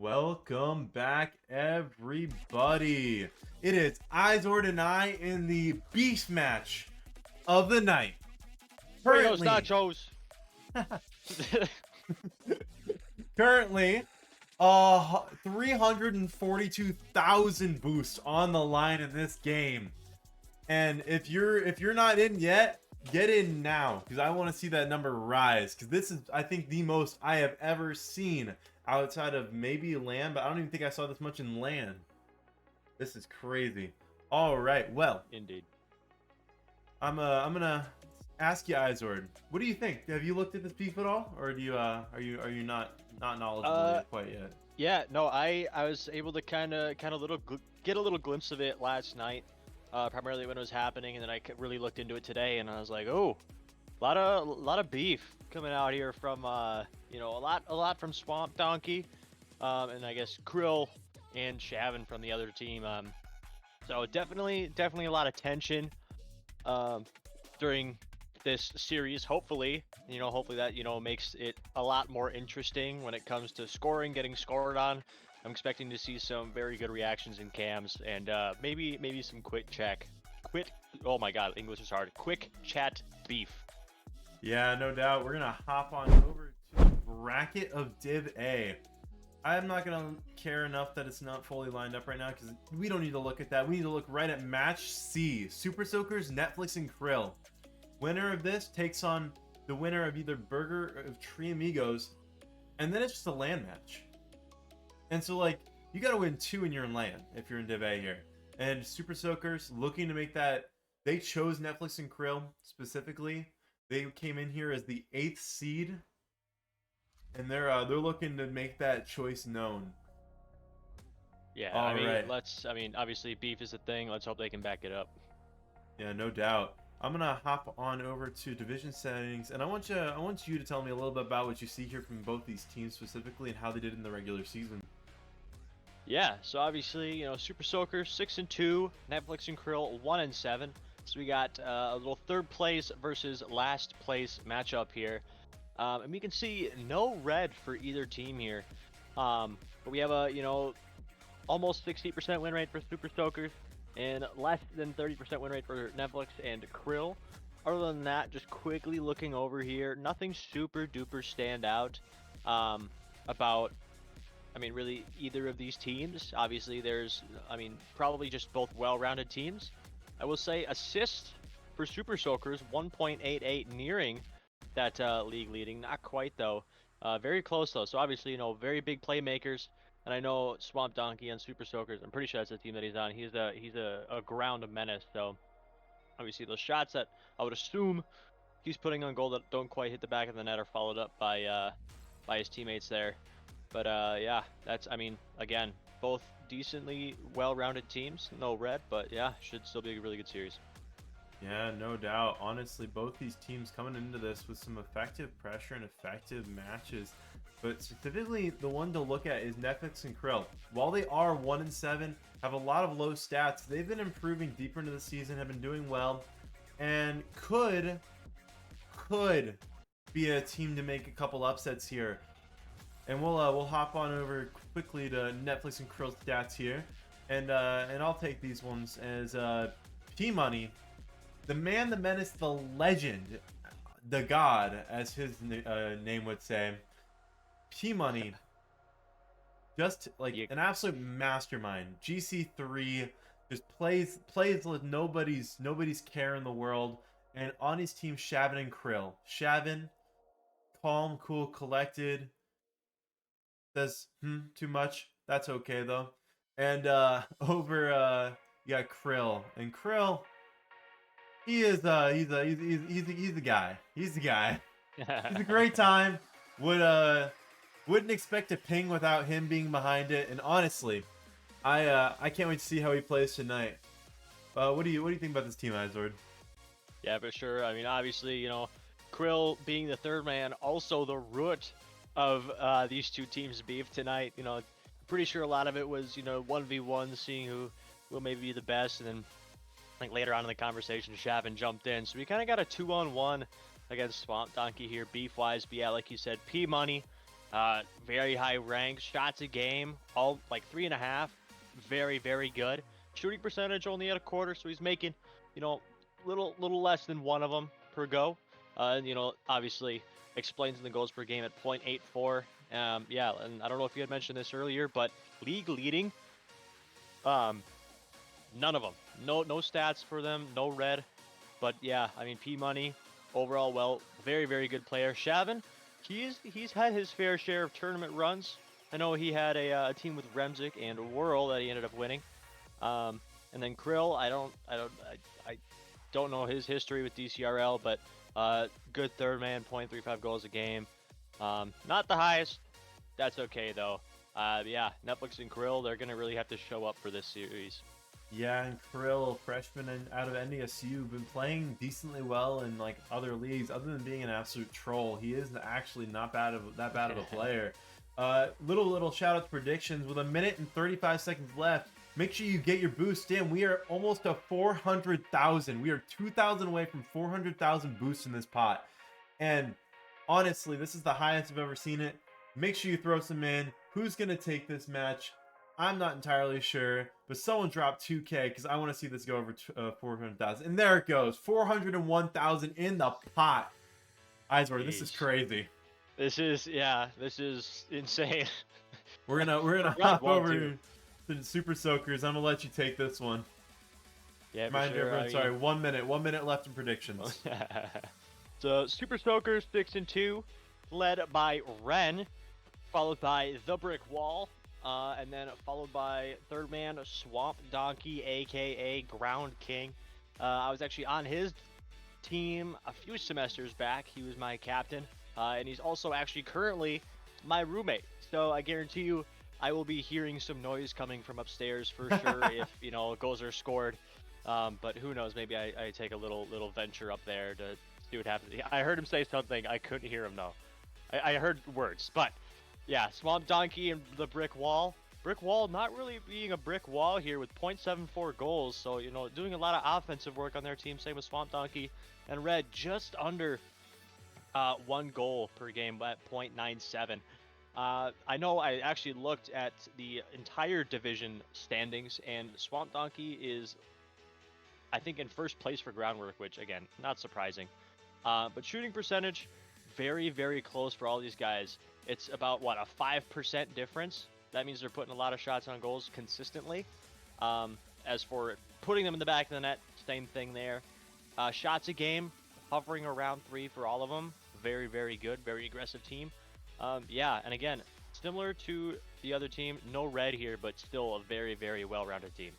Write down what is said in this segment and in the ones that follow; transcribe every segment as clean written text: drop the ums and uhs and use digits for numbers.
Welcome back, everybody. It is Izord and I in the beast match of the night. Burritos, Currently, nachos. currently, 342,000 boosts on the line in this game. And if you're not in yet, get in now because I want to see that number rise. Because this is, I think, the most I have ever seen outside of maybe land, but I don't even think I saw this much in land. This is crazy. All right, well, Indeed. I'm gonna ask you, Izord. What do you think? Have you looked at this beef at all, or do you are you not knowledgeable yet, quite yet? Yeah, no, I was able to kind of get a little glimpse of it last night, primarily when it was happening, and then I really looked into it today, and I was like, oh, a lot of beef coming out here from a lot from Swamp Donkey, and I guess Krill and Shavin from the other team. So definitely a lot of tension during this series. Hopefully that makes it a lot more interesting when it comes to scoring, getting scored on. I'm expecting to see some very good reactions in cams and maybe some quick oh my god, English is hard. Quick chat beef. Yeah, no doubt. We're gonna hop on over to the bracket of Div A. I'm not gonna care enough that it's not fully lined up right now because we don't need to look at that. We need to look right at Match C: Super Soakers, Netflix, and Krill. Winner of this takes on the winner of either Burger of Tree Amigos, and then it's just a land match. And so, like, you gotta win 2 in your land if you're in Div A here. And Super Soakers looking to make that. They chose Netflix and Krill specifically. They came in here as the 8th seed, and they're looking to make that choice known. Yeah, All I mean, right. obviously beef is a thing. Let's hope they can back it up. Yeah, no doubt. I'm gonna hop on over to division settings, and I want you to tell me a little bit about what you see here from both these teams specifically and how they did in the regular season. Yeah, so obviously, Super Soaker 6-2, Netflix and Krill 1-7. So we got a little third place versus last place matchup here, and we can see no red for either team here. But we have a almost 60% win rate for Super Soakers and less than 30% win rate for Netflix and Krill. Other than that, just quickly looking over here, nothing super duper stand out about. Really, either of these teams. Obviously, there's, probably just both well-rounded teams. I will say assist for Super Soakers, 1.88, nearing that league leading. Not quite, though. Very close, though. So, obviously, very big playmakers. And I know Swamp Donkey and Super Soakers, I'm pretty sure that's the team that he's on. He's a ground menace. So, obviously, those shots that I would assume he's putting on goal that don't quite hit the back of the net are followed up by his teammates there. But yeah, that's, again, both decently well-rounded teams. No red, but yeah, should still be a really good series. Yeah, no doubt. Honestly, both these teams coming into this with some effective pressure and effective matches. But specifically, the one to look at is Netflix and Krill. While they are 1-7, have a lot of low stats, they've been improving deeper into the season, have been doing well, and could be a team to make a couple upsets here. And we'll hop on over quickly to Netflix and Krill's stats here, and I'll take these ones as P Money, the man, the menace, the legend, the god, as his name would say. P Money, just like an absolute mastermind. GC3 just plays with nobody's care in the world, and on his team, Shavin and Krill. Shavin, calm, cool, collected. Says too much. That's okay though. And over you got Krill, and Krill, he's the guy. He's the guy. He's a great time. Wouldn't expect a ping without him being behind it. And honestly, I can't wait to see how he plays tonight. What do you think about this team, Izord? Yeah, for sure. Obviously, Krill being the third man, also the root of these two teams' beef tonight. Pretty sure a lot of it was 1v1, seeing who will maybe be the best, and then like later on in the conversation, Shavin jumped in, so we kind of got a 2-on-1 against Swamp Donkey here, beef wise. But yeah, like you said, P Money, Very high rank, shots a game, all like 3.5. Very, very good. Shooting percentage only at a quarter, so he's making, little less than one of them per go. And obviously explains in the goals per game at 0.84. Yeah, and I don't know if you had mentioned this earlier, but league leading, um, none of them. No stats for them, no red. But yeah, I mean P Money overall, well, very very good player. Shavin, he's had his fair share of tournament runs. I know he had a team with Remzik and Whirl that he ended up winning. And then Krill, I don't know his history with Dcrl, but good third man, 0.35 goals a game. Not the highest. That's okay though. Yeah, Netflix and Krill, they're gonna really have to show up for this series. Yeah, and Krill, freshman and out of NDSU, been playing decently well in like other leagues. Other than being an absolute troll, he is actually not that bad of a player. Little shout out to predictions with 1 minute and 35 seconds left. Make sure you get your boost in. We are almost to 400,000. We are 2,000 away from 400,000 boosts in this pot. And honestly, this is the highest I've ever seen it. Make sure you throw some in. Who's going to take this match? I'm not entirely sure, but someone dropped 2K because I want to see this go over 400,000. And there it goes. 401,000 in the pot. Eisler, this is crazy. This is insane. We're gonna hop over to the Super Soakers. I'm gonna let you take this one. Yeah, Remind everyone, sorry, 1 minute. 1 minute left in predictions. So Super Soakers 6-2, led by Ren, followed by The Brick Wall, and then followed by third man Swamp Donkey, aka Ground King. I was actually on his team a few semesters back. He was my captain, and he's also actually currently my roommate. So I guarantee you, I will be hearing some noise coming from upstairs for sure if goals are scored. But who knows? Maybe I take a little venture up there to see what happens. I heard him say something. I couldn't hear him though. I heard words, but yeah, Swamp Donkey and the Brick Wall. Brick Wall not really being a brick wall here with 0.74 goals. So doing a lot of offensive work on their team. Same with Swamp Donkey and Red, just under 1 goal per game at 0.97. I know I actually looked at the entire division standings, and Swamp Donkey is, I think, in first place for groundwork, which, again, not surprising. But shooting percentage, very, very close for all these guys. It's about, what, a 5% difference? That means they're putting a lot of shots on goals consistently. As for putting them in the back of the net, same thing there. Shots a game, hovering around 3 for all of them. Very, very good, very aggressive team. Yeah, and again, similar to the other team, no red here, but still a very, very well-rounded team.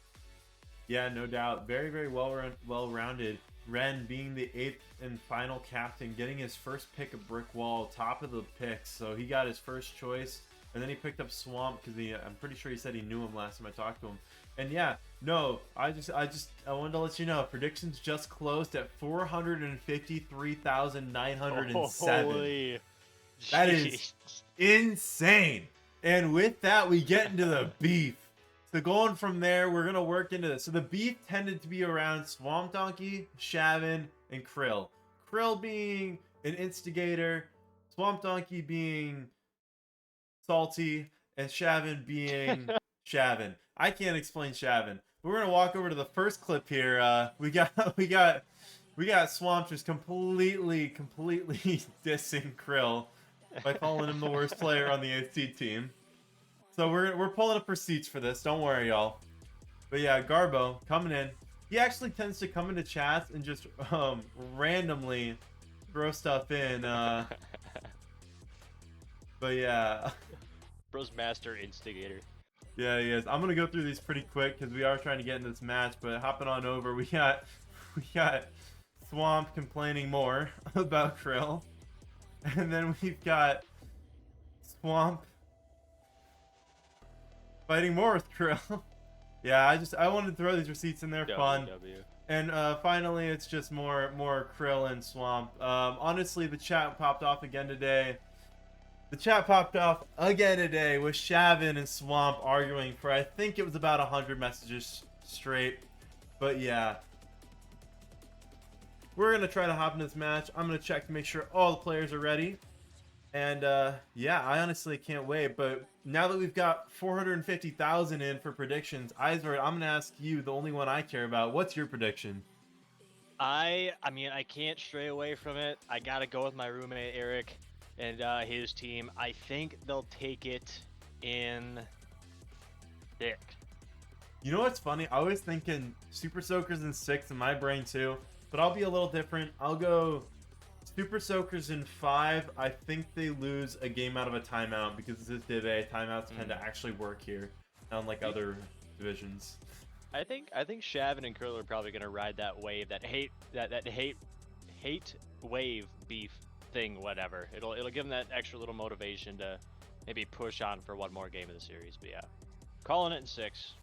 Yeah, no doubt. Very, very well-rounded. Ren being the 8th and final captain, getting his first pick of Brick Wall, top of the picks. So he got his first choice, and then he picked up Swamp because I'm pretty sure he said he knew him last time I talked to him. And yeah, no, I wanted to let you know, predictions just closed at 453,907. Holy. That is insane. And with that, we get into the beef. So going from there, we're going to work into this. So the beef tended to be around Swamp Donkey, Shavin, and Krill. Krill being an instigator, Swamp Donkey being salty, and Shavin being Shavin. I can't explain Shavin. We're going to walk over to the first clip here. We got Swamp just completely dissing Krill by calling him the worst player on the AC team. So we're pulling up receipts for this. Don't worry, y'all. But yeah, Garbo coming in. He actually tends to come into chats and just randomly throw stuff in. But yeah. Bro's master instigator. Yeah, he is. I'm gonna go through these pretty quick because we are trying to get into this match. But hopping on over, we got Swamp complaining more about Krill. And then we've got Swamp fighting more with Krill. Yeah, I wanted to throw these receipts in there, fun. And finally, it's just more Krill and Swamp. Honestly, the chat popped off again today. The chat popped off again today with Shavin and Swamp arguing for, I think it was about 100 messages straight. But yeah. We're going to try to hop into this match. I'm going to check to make sure all the players are ready. And yeah, I honestly can't wait. But now that we've got 450,000 in for predictions, Eisbert, I'm gonna ask you, the only one I care about. What's your prediction? I mean, I can't stray away from it. I gotta go with my roommate Eric and his team. I think they'll take it in thick. You know what's funny? I was thinking Super Soakers in 6 in my brain too, but I'll be a little different. I'll go Super Soakers in 5. I think they lose a game out of a timeout because this is Div A. Timeouts tend to actually work here, unlike other divisions. I think Shavin and Krill are probably gonna ride that wave, that hate wave beef thing, whatever. It'll give them that extra little motivation to maybe push on for one more game of the series. But yeah, calling it in 6.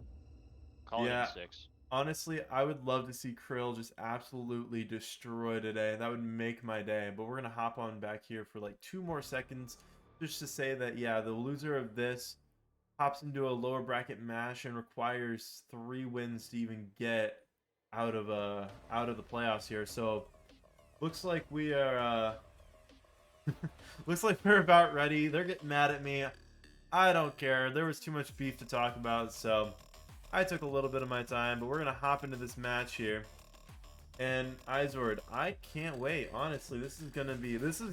Calling it in 6. Honestly, I would love to see Krill just absolutely destroy today. That would make my day. But we're going to hop on back here for like 2 more seconds just to say that, yeah, the loser of this hops into a lower bracket match and requires 3 wins to even get out of the playoffs here. So looks like we are looks like we're about ready. They're getting mad at me. I don't care. There was too much beef to talk about, so I took a little bit of my time, but we're gonna hop into this match here. And Izord, I can't wait. Honestly, this is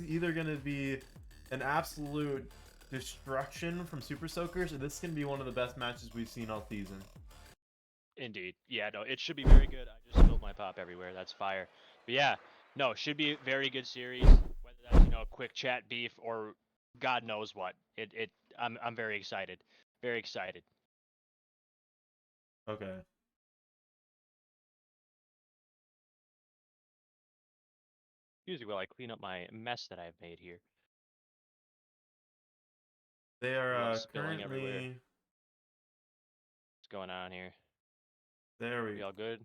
either gonna be an absolute destruction from Super Soakers, or this is gonna be one of the best matches we've seen all season. Indeed. Yeah, no, it should be very good. I just spilled my pop everywhere. That's fire. But yeah, no, should be a very good series. Whether that's, quick chat beef or God knows what. I'm very excited. Very excited. Okay. Excuse me while I clean up my mess that I've made here. They are spilling everywhere. currently. What's going on here? There we We all good?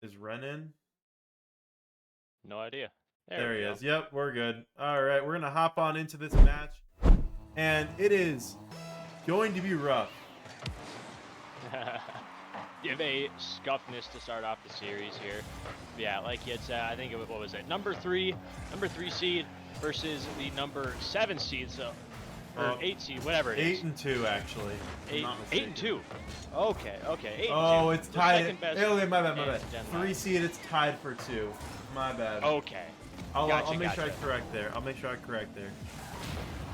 Is Ren in? No idea. There he go. is. Yep, we're good. All right, we're gonna hop on into this match, and it is going to be rough. Give a scuffness to start off the series here. Yeah, like it's I think what was it? Number three seed versus the number 7 seed. So. Or 8 seed, whatever it is. 8 and 2, actually. 8 and 2. Okay. 8 oh, and 2. It's tied. Hey, my bad. 3 seed, it's tied for 2. My bad. Okay. I'll make sure I correct there.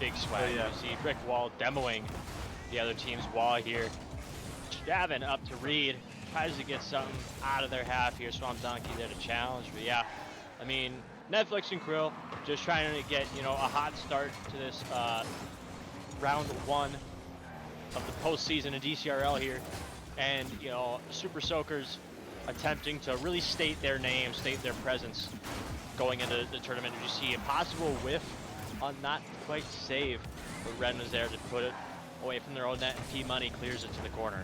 Big swag. Yeah. You see Brick Wall demoing the other team's wall here. Shavin up to Reed. Tries to get something out of their half here. Swamp Donkey there to challenge. But yeah, I mean, Netflix and Krill just trying to get, a hot start to this round 1 of the postseason in Dcrl here, and Super Soakers attempting to really state their name, state their presence going into the tournament. And you see a possible whiff on not quite save, but Ren was there to put it away from their own net, and P-Money clears it to the corner.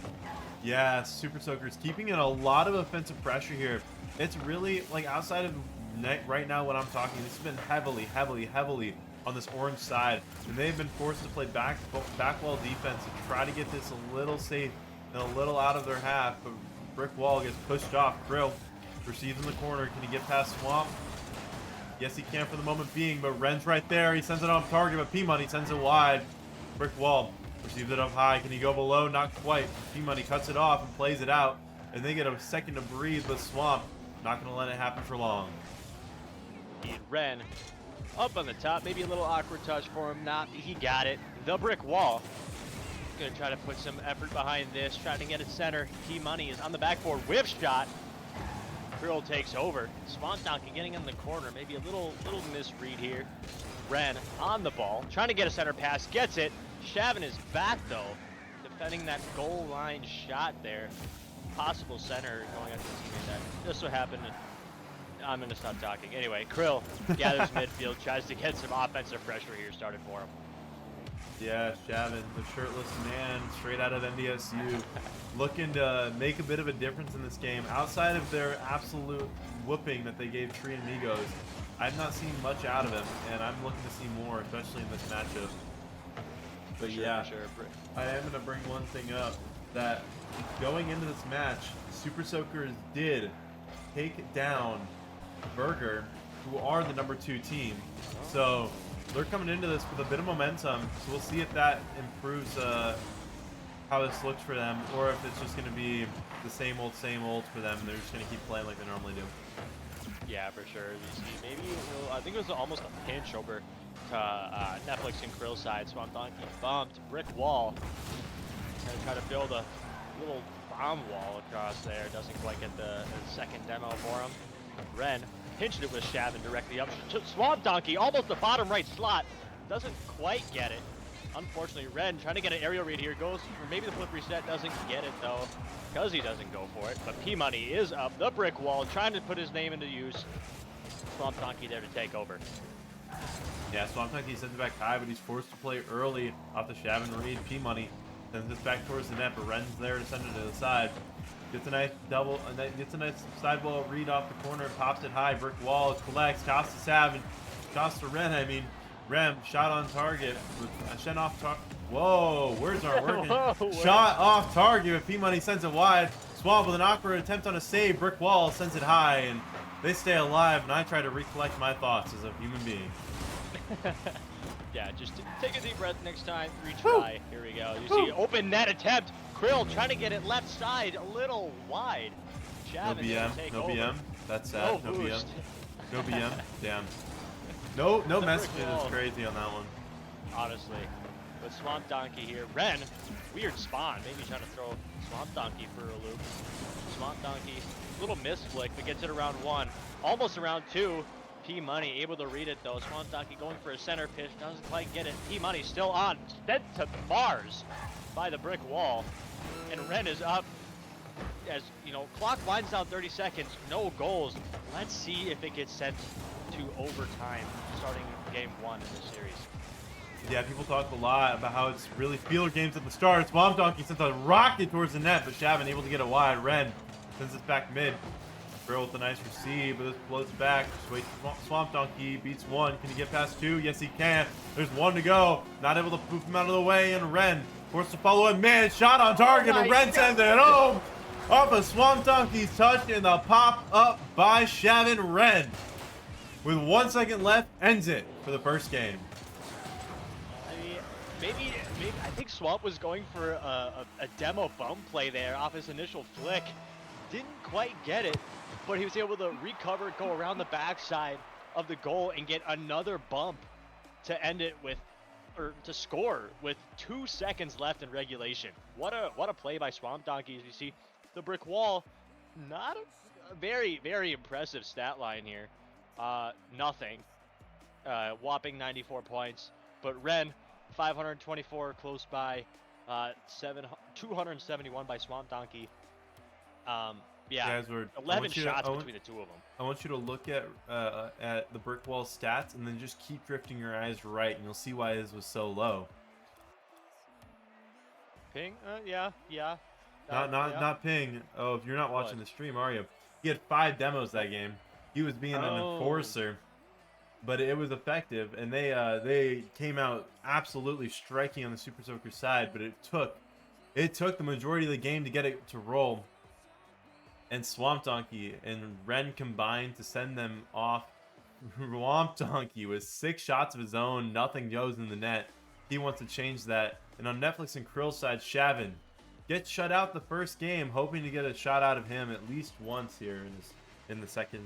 Yeah, Super Soakers keeping in a lot of offensive pressure here. It's really, like, outside of right now when I'm talking, this has been heavily on this orange side, and they've been forced to play back wall defense to try to get this a little safe and a little out of their half, but Brick Wall gets pushed off. Krill receives in the corner. Can he get past Swamp? Yes, he can for the moment being, but Ren's right there. He sends it on target, but P-Money sends it wide. Brick Wall receives it up high. Can he go below? Not quite. P-Money cuts it off and plays it out, and they get a second to breathe, but Swamp not going to let it happen for long. Ren up on the top, maybe a little awkward touch for him. He got it. The Brick Wall gonna try to put some effort behind this, trying to get it center. P-Money is on the backboard, whip shot. Krill takes over. Swamp Donkey getting in the corner, maybe a little misread here. Ren on the ball, trying to get a center pass, gets it. Shavin is back though, defending that goal line shot there. Possible center going after the teammate there. This will happen. I'm going to stop talking. Anyway, Krill gathers midfield, tries to get some offensive pressure here started for him. Yeah, Shavin, the shirtless man, straight out of NDSU, looking to make a bit of a difference in this game. Outside of their absolute whooping that they gave Tree and Migos, I've not seen much out of him, and I'm looking to see more, especially in this matchup. But yeah, I am going to bring one thing up, that going into this match, Super Soakers did take down Burger, who are the number 2 team. So they're coming into this with a bit of momentum, so we'll see if that improves how this looks for them, or if it's just going to be the same old for them. They're just going to keep playing like they normally do. Yeah, for sure. You see, maybe I think it was almost a pinch over to Netflix and Krill side. Swamp Donkey bumped brick wall. Gonna try to build a little bomb wall across there. Doesn't quite get the second demo for him. Ren pinched it with Shavin directly up to Swamp Donkey, almost the bottom right slot. Doesn't quite get it. Unfortunately, Ren trying to get an aerial read here. Goes for maybe the flip reset. Doesn't get it though, because he doesn't go for it. But P-Money is up the brick wall, trying to put his name into use. Swamp Donkey there to take over. Yeah, Swamp Donkey sends it back high, but he's forced to play early off the Shavin read. P-Money sends it back towards the net, but Ren's there to send it to the side. Gets a nice gets a nice sidewall read off the corner, pops it high, brick wall, collects, toss to Savin, toss to Ren. I mean, Ren shot on target with a shot off target. Whoa, words aren't working. Whoa, shot off target, but P-Money sends it wide. Swamp with an awkward attempt on a save, brick wall sends it high, and they stay alive. And I try to recollect my thoughts as a human being. Yeah, just take a deep breath next time. Retry. Here we go. You see, open net attempt. Krill trying to get it left side, a little wide. No BM. No BM. That's sad. No BM. boost. No BM. Damn. No messaging is crazy on that one. Honestly. But Swamp Donkey here. Ren, weird spawn. Maybe trying to throw Swamp Donkey for a loop. Swamp Donkey, little miss flick, but gets it around 1. Almost around 2. P-Money able to read it though. Swamp Donkey going for a center pitch. Doesn't quite get it. P-Money still on. Sent to bars by the brick wall. And Ren is up. As you know, clock winds down 30 seconds. No goals. Let's see if it gets sent to overtime starting game 1 in this series. Yeah, people talk a lot about how it's really feeler games at the start. Swamp Donkey sends a rocket towards the net, but Shavin able to get it wide. Ren sends it back mid. Krill with a nice receive, but this floats back. Wait, Swamp Donkey beats 1. Can he get past 2? Yes, he can. There's 1 to go. Not able to poof him out of the way, and Ren forced to follow it. Man, shot on target, and Ren sends it home off of Swamp Donkey's touch, and the pop up by Shavin. Ren, with 1 second left, ends it for the first game. Maybe I think Swamp was going for a demo bump play there off his initial flick. Didn't quite get it, but he was able to recover, go around the backside of the goal and get another bump to end it with, or to score with 2 seconds left in regulation. What a play by Swamp Donkey. As you see the brick wall, not a very, very impressive stat line here. Nothing. Whopping 94 points, but Ren 524 close by, 271 by Swamp Donkey. Yeah, Guys, 11 shots between the two of them. I want you to look at the brick wall stats and then just keep drifting your eyes right, and you'll see why his was so low. Ping? Yeah. Not ping. Oh, if you're not watching the stream, are you? He had 5 demos that game. He was being an enforcer, but it was effective, and they came out absolutely striking on the Super Soaker side. But it took the majority of the game to get it to roll. And Swamp Donkey and Ren combined to send them off. Swamp Donkey with 6 shots of his own, nothing goes in the net. He wants to change that. And on Netflix and Krill side, Shavin gets shut out the first game, hoping to get a shot out of him at least once here in the second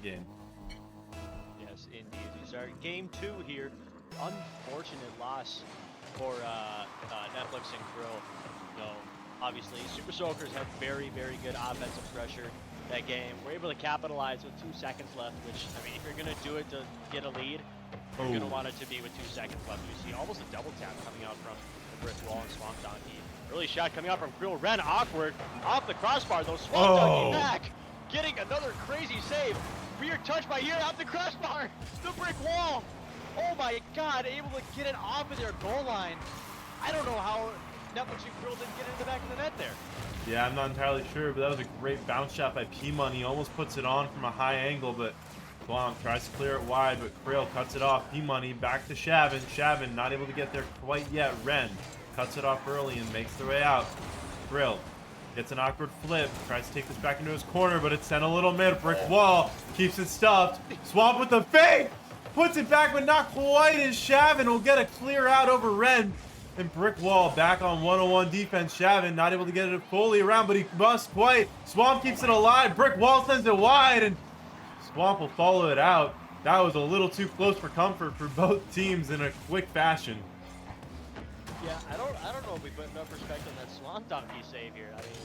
game. Yes, indeed. We start game 2 here. Unfortunate loss for Netflix and Krill. No. Obviously, Super Soakers have very, very good offensive pressure that game. We're able to capitalize with 2 seconds left, which, I mean, if you're going to do it to get a lead, you're going to want it to be with 2 seconds left. You see almost a double tap coming out from the brick wall and Swamp Donkey. Early shot coming out from Krill. Ren awkward off the crossbar, though. Swamp Donkey back, getting another crazy save. Weird touch by here off the crossbar. The brick wall. Oh my God, able to get it off of their goal line. I don't know how Netflix and Krill didn't get into the back of the net there. Yeah, I'm not entirely sure, but that was a great bounce shot by P-Money. Almost puts it on from a high angle, but Swamp tries to clear it wide, but Krill cuts it off. P-Money back to Shavin. Shavin not able to get there quite yet. Ren cuts it off early and makes their way out. Krill gets an awkward flip, tries to take this back into his corner, but it's sent a little mid. Brick wall keeps it stuffed. Swamp with the fake! puts it back, but not quite, as Shavin will get a clear out over Ren. And Brick Wall back on 101 defense. Shavin not able to get it fully around, but he must quite. Swamp keeps it alive. Brick Wall sends it wide, and Swamp will follow it out. That was a little too close for comfort for both teams in a quick fashion. Yeah, I don't know if we put enough respect on that Swamp Donkey save here. I mean,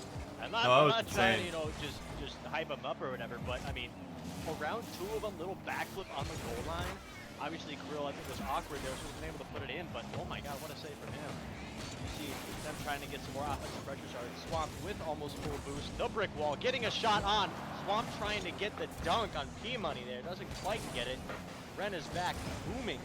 I'm not trying to, you know, just hype him up or whatever, but I mean, around 2 of them, little backflip on the goal line. Obviously, Krill, I think, was awkward there, so he wasn't able to put it in, but oh my god, what a save from him. You see them trying to get some more offensive pressure started. Swamp with almost full boost. The Brick Wall getting a shot on. Swamp trying to get the dunk on P-Money there. Doesn't quite get it. Ren is back, booming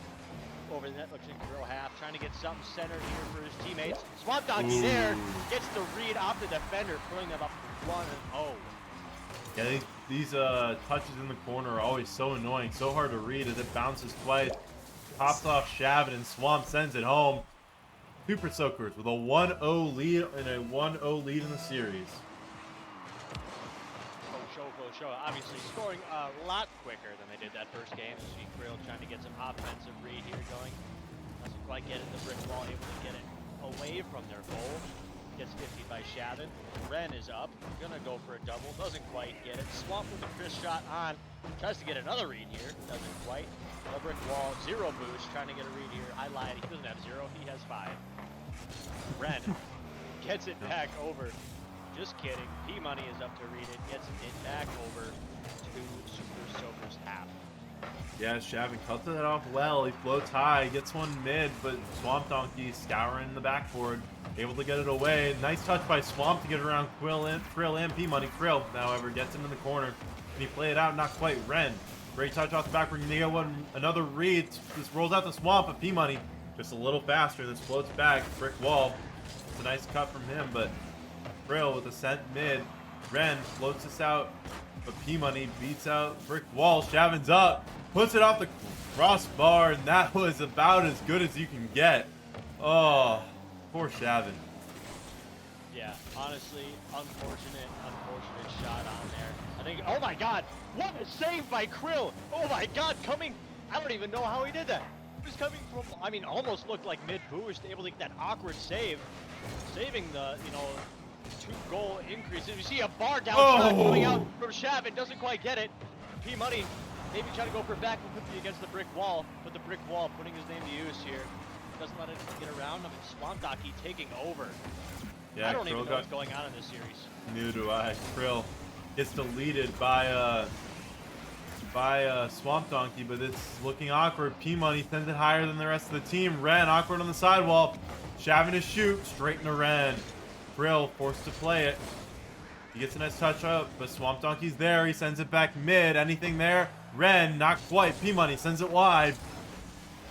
over the Netflix and Krill half, trying to get something centered here for his teammates. Swamp Donkey there gets the read off the defender, pulling them up 1-0. Yeah, these touches in the corner are always so annoying, so hard to read as it bounces twice. Pops off Shavin, and Swamp sends it home. Super Soakers with a 1-0 lead and a 1-0 lead in the series. Show. Obviously scoring a lot quicker than they did that first game. You see Krill trying to get some offensive read here going. Doesn't quite get it. The Brick Wall able to get it away from their goal. Gets 50 by Shavin. Ren is up. Gonna go for a double. Doesn't quite get it. Swamp with a crisp shot on. Tries to get another read here. Doesn't quite. The Brick Wall, 0 boost. Trying to get a read here. I lied. He doesn't have 0. He has 5. Ren gets it back over. Just kidding. P-Money is up to read it. Gets it back over to Super Soakers half. Yeah, Shavin cuts it off well. He floats high, gets one mid, but Swamp Donkey scouring the backboard, able to get it away. Nice touch by Swamp to get around Krill and P-Money. Krill, however, gets him in the corner. And he played it out, not quite. Ren, great touch off the backboard. Gonna get another read. This rolls out the Swamp, but P-Money just a little faster. This floats back. Brick Wall. It's a nice cut from him, but Krill with a sent mid. Ren floats this out, but P-Money beats out Brick Wall. Shavin's up, puts it off the crossbar, and that was about as good as you can get. Oh, poor Shavin. Yeah, honestly, unfortunate shot on there. I think, oh my god, what a save by Krill! Oh my god, I don't even know how he did that. He was coming from, I mean, almost looked like mid-boost, able to get that awkward save, saving the, 2-goal increase. And you see a bar down shot coming out from Shavin, doesn't quite get it. P-Money maybe trying to go for back quickly against the Brick Wall, but the Brick Wall putting his name to use here. Doesn't let it get around him, and Swamp Donkey taking over. Yeah, I don't even know what's going on in this series. Neither do I. Krill gets deleted by Swamp Donkey, but it's looking awkward. P-Money sends it higher than the rest of the team. Ren awkward on the sidewall. Shavin to shoot, straight into Ren. Krill forced to play it. He gets a nice touch up, but Swamp Donkey's there. He sends it back mid. Anything there? Ren, not quite. P-Money sends it wide.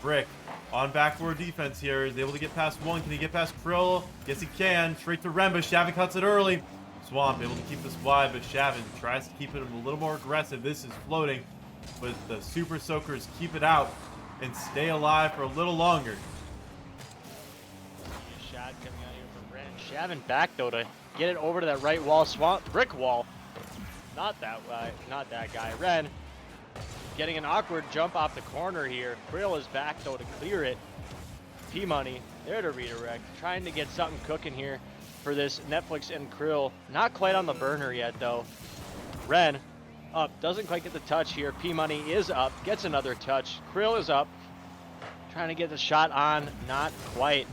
Brick on backward defense here. Is able to get past one. Can he get past Krill? Yes, he can. Straight to Ren, but Shavin cuts it early. Swamp able to keep this wide, but Shavin tries to keep it a little more aggressive. This is floating, but the Super Soakers keep it out and stay alive for a little longer. Shot coming out here from Ren. Shavin back though to get it over to that right wall. Swamp Brick Wall. Not that guy. Ren getting an awkward jump off the corner here. Krill is back though to clear it. P-Money there to redirect, trying to get something cooking here for this Netflix and Krill. Not quite on the burner yet though. Ren up, doesn't quite get the touch here. P-Money is up, gets another touch. Krill is up, trying to get the shot on, not quite.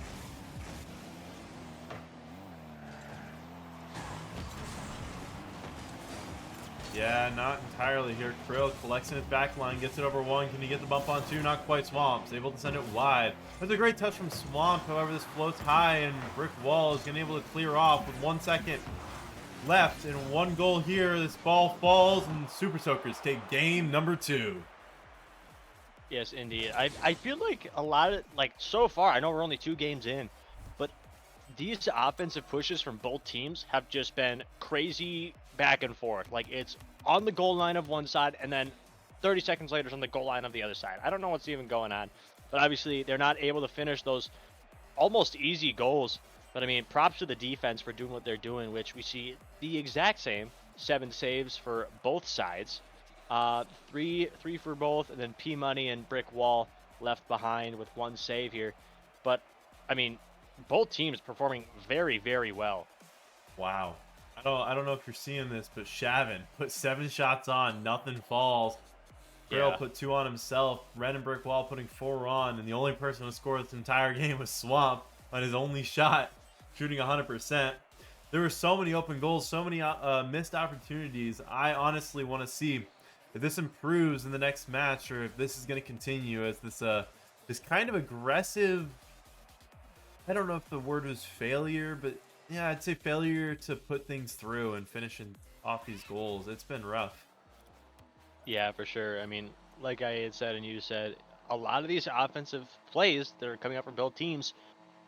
Yeah, not entirely here. Krill collects in his back line, gets it over one. Can he get the bump on two? Not quite. Swamp's able to send it wide. That's a great touch from Swamp. However, this floats high, and Brick Wall is going to be able to clear off with 1 second left and 1 goal here. This ball falls, and Super Soakers take game number 2. Yes, indeed. I feel like a lot of, so far, I know we're only 2 games in, but these offensive pushes from both teams have just been crazy back and forth. Like, it's on the goal line of one side, and then 30 seconds later it's on the goal line of the other side. I don't know what's even going on, but obviously they're not able to finish those almost easy goals. But I mean, props to the defense for doing what they're doing, which we see the exact same 7 saves for both sides. Three for both, and then P Money and Brick Wall left behind with one save here. But I mean, both teams performing very, very well. Wow. I don't know if you're seeing this, but Shavin put 7 shots on, nothing falls. Krill Yeah. put 2 on himself. Ren and Brick Wall putting 4 on, and the only person who scored this entire game was Swamp on his only shot, shooting 100%. There were so many open goals, so many missed opportunities. I honestly want to see if this improves in the next match, or if this is going to continue as this kind of aggressive. I don't know if the word was failure, but yeah, I'd say failure to put things through and finishing off these goals. It's been rough. Yeah, for sure. I mean, like I had said and you said, a lot of these offensive plays that are coming up from both teams,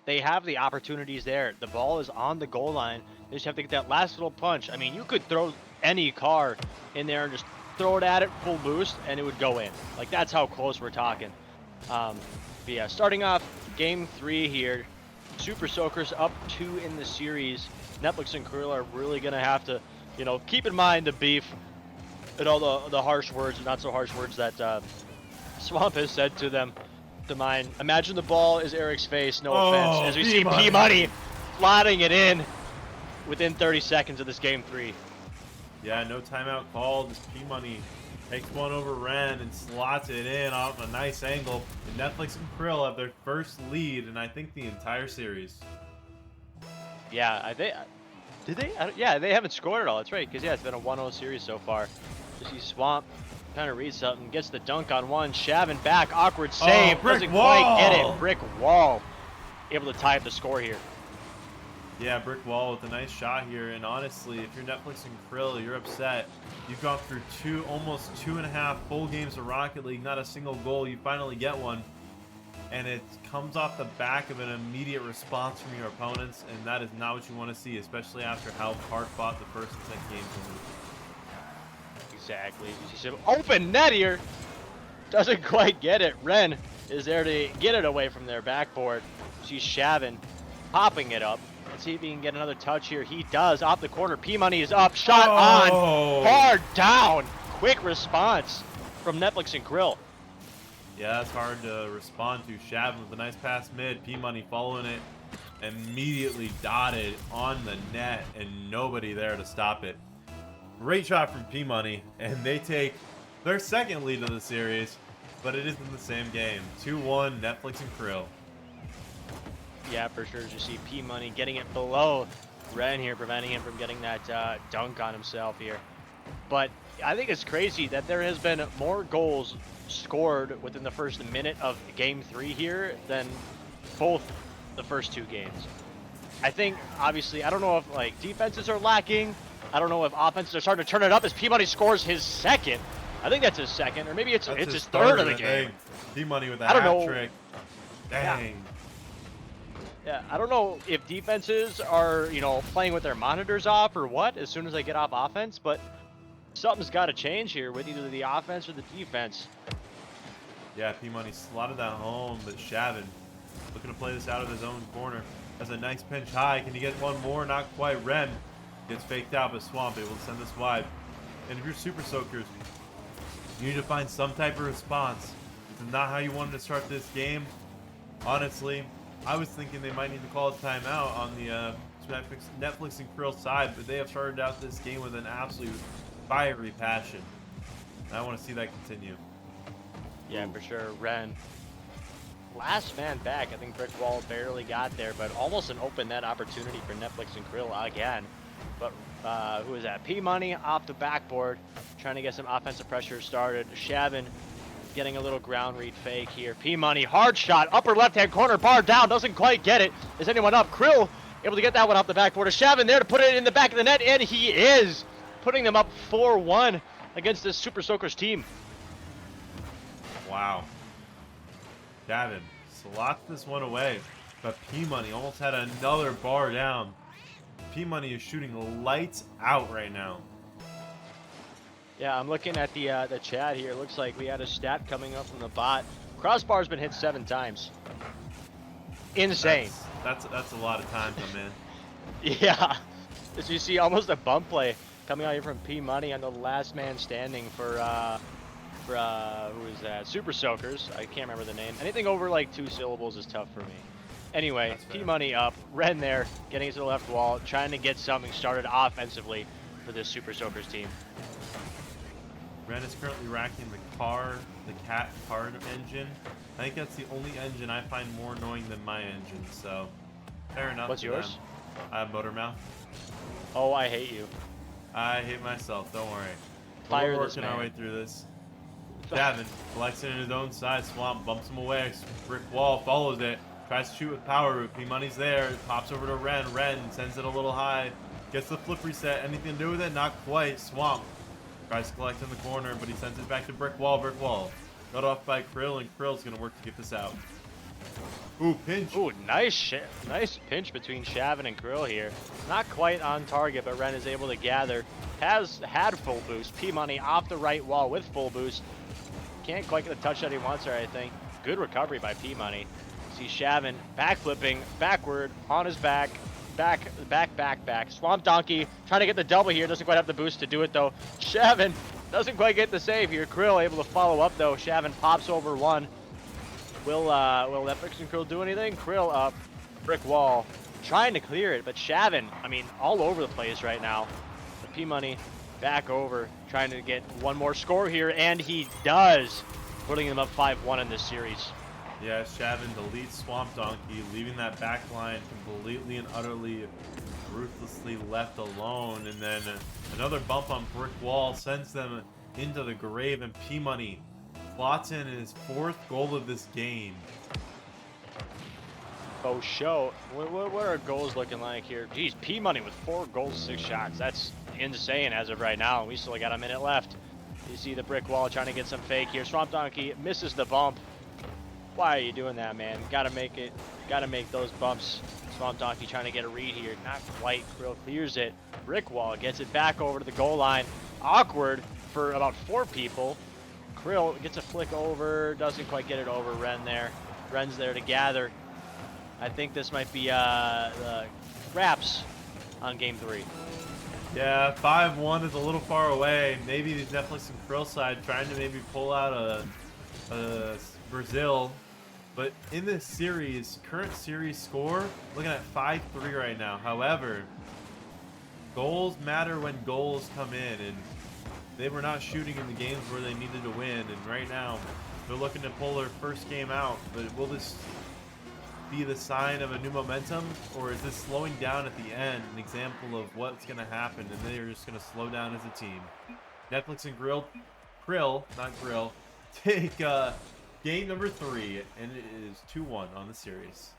they have the opportunities there. The ball is on the goal line. They just have to get that last little punch. I mean, you could throw any car in there and just throw it at it full boost, and it would go in. Like, that's how close we're talking. But yeah, starting off game 3 here. Super Soakers up 2 in the series. Netflix and Krill are really going to have to, keep in mind the beef and all the harsh words and not so harsh words that Swamp has said to them. To mine. Imagine the ball is Eric's face, no offense, as we see P-Money slotting it in within 30 seconds of this game 3. Yeah, no timeout called. This P-Money takes one over Ren and slots it in off a nice angle. And Netflix and Krill have their first lead, and I think the entire series. Yeah, did they? Yeah, they haven't scored at all. That's right, because yeah, it's been a 1-0 series so far. You see Swamp trying to read something, gets the dunk on one, Shavin back, awkward save, doesn't quite get it. Brick Wall able to tie up the score here. Yeah, Brick Wall with a nice shot here, and honestly, if you're Netflix and Krill, you're upset. You've gone through almost 2.5 full games of Rocket League, not a single goal. You finally get one, and it comes off the back of an immediate response from your opponents, and that is not what you want to see, especially after how hard fought the first and second games were. Exactly. You see some open net here. Doesn't quite get it. Ren is there to get it away from their backboard. She's Shavin popping it up. Let's see if he can get another touch here. He does. Off the corner. P-Money is up. Shot on. Hard down. Quick response from Netflix and Krill. Yeah, that's hard to respond to. Shavin with a nice pass mid. P-Money following it. Immediately dotted on the net, and nobody there to stop it. Great shot from P-Money, and they take their second lead of the series, but it isn't the same game. 2-1, Netflix and Krill. Yeah, for sure. As you see P-Money getting it below Ren here, preventing him from getting that dunk on himself here. But I think it's crazy that there has been more goals scored within the first minute of game 3 here than both the first 2 games. I think, obviously, I don't know if like defenses are lacking. I don't know if offenses are starting to turn it up as P-Money scores his second. I think that's his second, or maybe it's his third of the game. P-Money with a hat trick. Dang. Yeah, I don't know if defenses are, playing with their monitors off or what as soon as they get off offense, but something's got to change here with either the offense or the defense. Yeah, P-Money slotted that home, but Shavin looking to play this out of his own corner. Has a nice pinch high. Can he get one more? Not quite. Ren gets faked out, but Swamp able to send this wide. And if you're Super Soakers, you need to find some type of response. This is not how you wanted to start this game. Honestly, I was thinking they might need to call a timeout on the Netflix and Krill side, but they have started out this game with an absolute fiery passion. And I want to see that continue. Yeah, for sure. Ren, last man back. I think Brick Wall barely got there, but almost an open net opportunity for Netflix and Krill again. But who is that? P-Money off the backboard, trying to get some offensive pressure started. Shavin getting a little ground read fake here. P-Money, hard shot, upper left-hand corner, bar down, doesn't quite get it. Is anyone up? Krill able to get that one off the backboard. Is Shavin there to put it in the back of the net, and he is putting them up 4-1 against this Super Soakers team. Wow. Shavin slots this one away, but P-Money almost had another bar down. P-Money is shooting lights out right now. Yeah, I'm looking at the chat here. It looks like we had a stat coming up from the bot. Crossbar's been hit 7 times. Insane. That's a lot of times, my man. Yeah. As you see, almost a bump play coming out here from P Money on the last man standing for who is that? Super Soakers. I can't remember the name. Anything over like 2 syllables is tough for me. Anyway, P Money up, Ren there, getting it to the left wall, trying to get something started offensively for this Super Soakers team. Ren is currently racking the cat card engine. I think that's the only engine I find more annoying than my engine, so fair enough. What's yours? I have Motor Mouth. Oh, I hate you. I hate myself, don't worry. Fire We're this working man. our way through this. Davin collects it in his own side. Swamp bumps him away. Brick wall follows it. Tries to shoot with power root. P-Money's there. Pops over to Ren. Ren sends it a little high. Gets the flip reset. Anything to do with it? Not quite. Swamp tries to collect in the corner, but he sends it back to Brick wall. Brick wall. Got off by Krill, and Krill's going to work to get this out. Ooh, pinch. Ooh, nice pinch between Shavin and Krill here. Not quite on target, but Ren is able to gather. Has had full boost. P-Money off the right wall with full boost. Can't quite get the touch that he wants there, I think. Good recovery by P-Money. See Shavin backflipping backward on his back. Back. Swamp Donkey trying to get the double here. Doesn't quite have the boost to do it, though. Shavin doesn't quite get the save here. Krill able to follow up, though. Shavin pops over one. Will Netflix and Krill do anything? Krill up. Brick wall. Trying to clear it, but Shavin, I mean, all over the place right now. The P-Money back over. Trying to get one more score here, and he does. Putting him up 5-1 in this series. Yeah, Shavin deletes Swamp Donkey, leaving that back line completely and utterly, ruthlessly left alone. And then another bump on Brick Wall sends them into the grave, and P-Money slots in his 4th goal of this game. Oh, show. What are goals looking like here? Geez, P-Money with 4 goals, 6 shots. That's insane as of right now. We still got a minute left. You see the Brick Wall trying to get some fake here. Swamp Donkey misses the bump. Why are you doing that, man? Gotta make it. Gotta make those bumps. Swamp Donkey trying to get a read here. Not quite. Krill clears it. Brick Wall gets it back over to the goal line. Awkward for about 4 people. Krill gets a flick over. Doesn't quite get it over. Ren there. Ren's there to gather. I think this might be the wraps on game 3. Yeah, 5-1 is a little far away. Maybe the Netflix and Krill side trying to maybe pull out a Brazil. But in this series, current series score, looking at 5-3 right now. However, goals matter when goals come in, and they were not shooting in the games where they needed to win. And right now, they're looking to pull their first game out. But will this be the sign of a new momentum, or is this slowing down at the end, an example of what's going to happen, and they're just going to slow down as a team? Netflix and Krill, not Grill, take game number 3, and it is 2-1 on the series.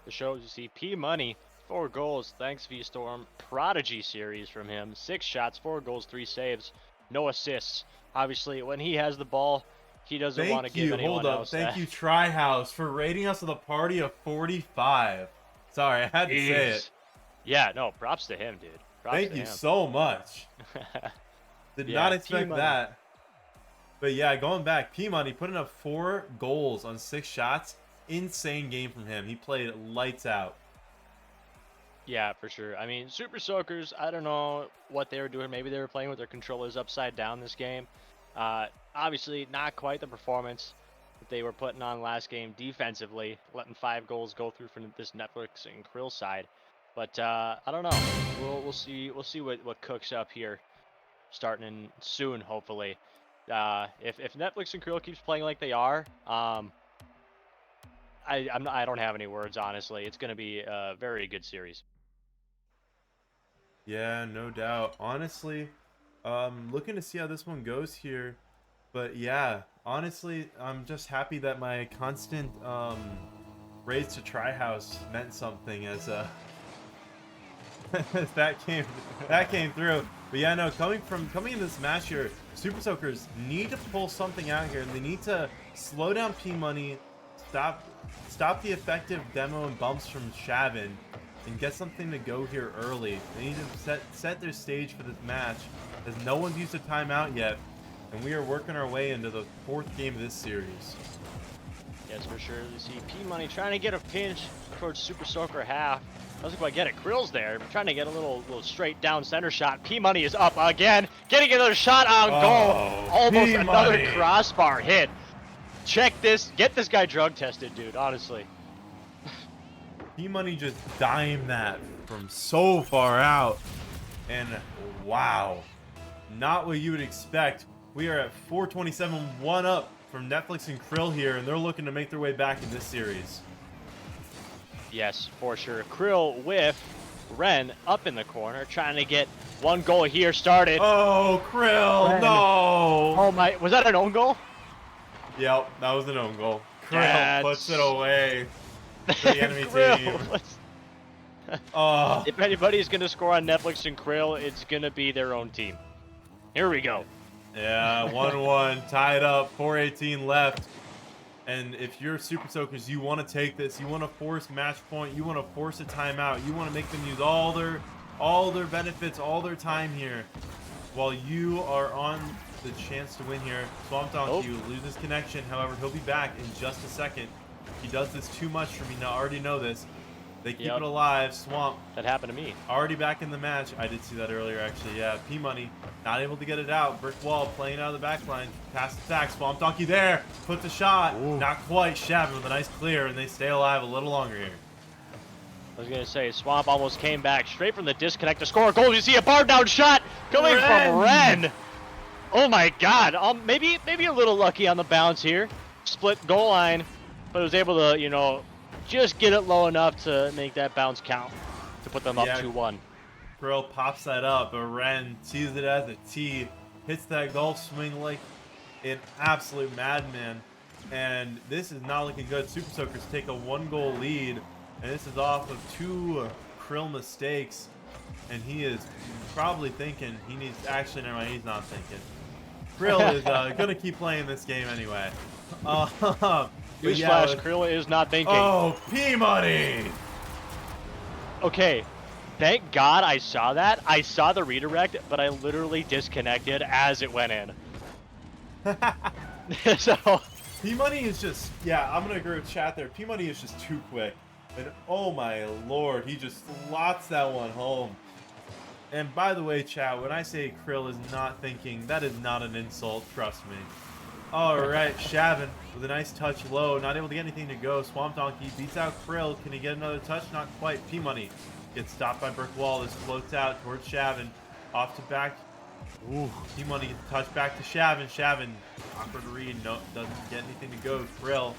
The shows you see P-Money, 4 goals, thanks V-Storm. Prodigy series from him. 6 shots, 4 goals, 3 saves, no assists. Obviously, when he has the ball, he doesn't want to give anyone else that. Thank you, Tryhouse, for rating us with a party of 45. Sorry, I had to say it. Yeah, no, props to him, dude. Thank you so much. Did not expect that. But yeah, going back, P-Money putting up 4 goals on 6 shots. Insane game from him. He played lights out. Yeah, for sure. I mean, Super Soakers, I don't know what they were doing. Maybe they were playing with their controllers upside down this game. Obviously, not quite the performance that they were putting on last game defensively, letting 5 goals go through from this Netflix and Krill side. But I don't know. We'll see. We'll see what cooks up here, starting soon, hopefully. If Netflix and Krill keeps playing like they are, I don't have any words, honestly. It's going to be a very good series. Yeah, no doubt. Honestly, looking to see how this one goes here. But yeah, honestly, I'm just happy that my constant raise to Tryhouse meant something as that came through. But yeah, no, coming into this match here, Super Soakers need to pull something out here. They need to slow down P-Money, stop the effective demo and bumps from Shavin, and get something to go here early. They need to set their stage for this match, as no one's used a timeout yet, and we are working our way into the 4th game of this series. Yes, for sure. You see P-Money trying to get a pinch towards Super Soaker half. Doesn't quite get it. Krill's there, trying to get a little straight down center shot. P-Money is up again, getting another shot on goal. Almost another crossbar hit. Check this. Get this guy drug tested, dude. Honestly. P-Money just dimed that from so far out, and wow, not what you would expect. We are at 427, one up from Netflix and Krill here, and they're looking to make their way back in this series. Yes, for sure. Krill with Ren up in the corner, trying to get one goal here started. Oh, Krill, Ren. no! Oh my, was that an own goal? Yep, that was an own goal. Krill puts it away for the enemy team. If anybody's going to score on Netflix and Krill, it's going to be their own team. Here we go. Yeah, 1-1, tied up, 4:18 left. And if you're Super Soakers, you want to take this. You want to force match point. You want to force a timeout. You want to make them use all their benefits, all their time here, while you are on the chance to win here. Swamp Donkey loses connection. However, he'll be back in just a second. He does this too much for me. Now, I already know this. They keep it alive. Swamp. That happened to me. Already back in the match. I did see that earlier, actually. Yeah, P-Money not able to get it out. Brick Wall playing out of the back line. Pass attack. Swamp Donkey there. Put the shot. Ooh. Not quite. Shavin with a nice clear, and they stay alive a little longer here. I was going to say, Swamp almost came back straight from the disconnect to score a goal. You see a bar down shot coming from Ren. Oh my God. Maybe a little lucky on the bounce here. Split goal line, but was able to, you know, just get it low enough to make that bounce count to put them up 2-1. Krill pops that up, but Ren sees it as a T, hits that golf swing like an absolute madman, and this is not looking good. Super Soakers take a 1-goal lead, and this is off of 2 Krill mistakes, and he is probably thinking he needs. Actually, never mind, he's not thinking. Krill is gonna keep playing this game anyway. Newsflash, Krill is not thinking. Oh, P-Money! Okay, thank God I saw that. I saw the redirect, but I literally disconnected as it went in. So P-Money is just, yeah, I'm going to agree with chat there. P-Money is just too quick. And oh my lord, he just slots that one home. And by the way, chat, when I say Krill is not thinking, that is not an insult, trust me. Alright, Shavin with a nice touch low, not able to get anything to go. Swamp Donkey beats out Krill. Can he get another touch? Not quite. P-Money gets stopped by Brick Wall. This floats out towards Shavin. Off to back. Ooh, P-Money gets a touch back to Shavin. Shavin, awkward read. No, doesn't get anything to go. Krill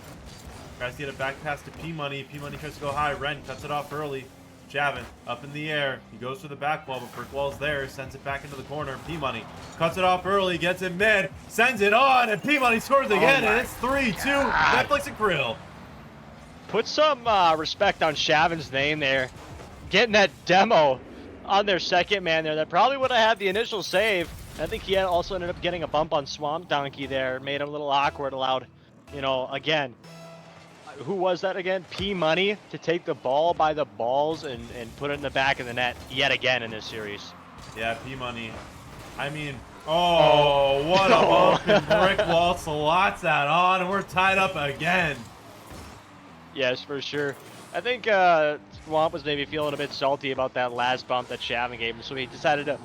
tries to get it back past to P-Money. P-Money tries to go high. Ren cuts it off early. Shavin up in the air. He goes for the back wall, but Brick Wall's there. Sends it back into the corner. P-Money cuts it off early. Gets it mid. Sends it on. And P-Money scores again. And it's 3-2. Netflix and Krill. Put some respect on Shavin's name there. Getting that demo on their second man there. That probably would have had the initial save. I think he also ended up getting a bump on Swamp Donkey there. Made him a little awkward. Allowed, you know, again. Who was that again? P-Money to take the ball by the balls and put it in the back of the net yet again in this series. Yeah, P-Money. I mean, what a bump. And Brick Wall slots that on, and we're tied up again. Yes, for sure. I think Swamp was maybe feeling a bit salty about that last bump that Shavin gave him, so he decided to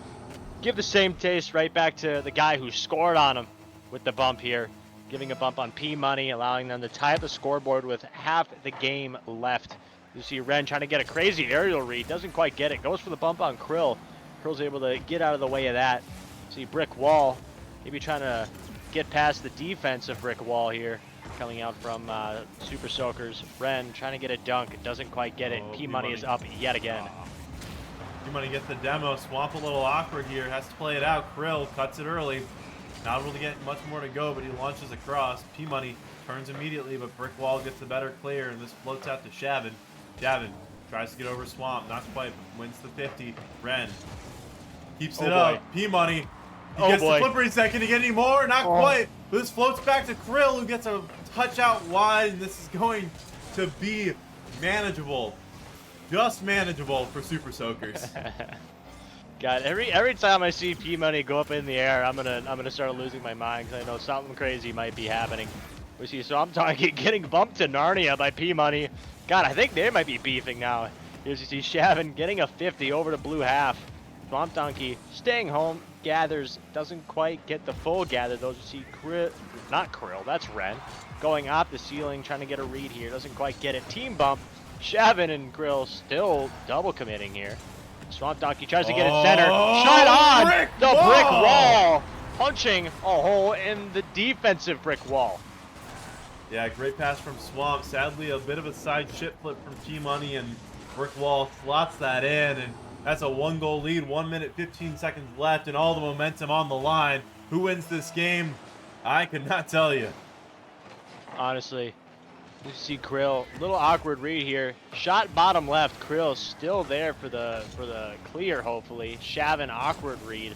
give the same taste right back to the guy who scored on him with the bump here. Giving a bump on P-Money, allowing them to tie up the scoreboard with half the game left. You see Ren trying to get a crazy aerial read, doesn't quite get it. Goes for the bump on Krill. Krill's able to get out of the way of that. See Brick Wall, maybe trying to get past the defense of Brick Wall here. Coming out from Super Soakers. Ren trying to get a dunk, doesn't quite get it. P-Money is up yet again. P-Money gets the demo. Swamp a little awkward here, has to play it out. Krill cuts it early. Not able to get much more to go, but he launches across. P-Money turns immediately, but Brick Wall gets the better clear, and this floats out to Shavin. Shavin tries to get over Swamp, not quite, but wins the 50. Ren keeps it up. P-Money, he gets the flip reset. Can he get any more? Not quite. But this floats back to Krill, who gets a touch out wide, and this is going to be manageable. Just manageable for Super Soakers. God, every time I see P-Money go up in the air, I'm gonna start losing my mind because I know something crazy might be happening. We see, so I'm talking getting bumped to Narnia by P-Money. God, I think they might be beefing now. Here's you see Shavin getting a 50 over to blue half. Swamp Donkey staying home, gathers, doesn't quite get the full gather. Those you see Krill, not Krill, that's Ren, going off the ceiling, trying to get a read here. Doesn't quite get it. Team bump. Shavin and Krill still double committing here. Swamp Donkey tries to get it center. Shot on the brick wall, punching a hole in the defensive brick wall. Yeah, great pass from Swamp. Sadly, a bit of a side chip flip from T-Money, and brick wall slots that in, and that's a 1-goal lead. 1 minute, 15 seconds left, and all the momentum on the line. Who wins this game? I could not tell you. Honestly, you see Krill, little awkward read here. Shot bottom left. Krill still there for the clear. Hopefully, Shavin awkward read.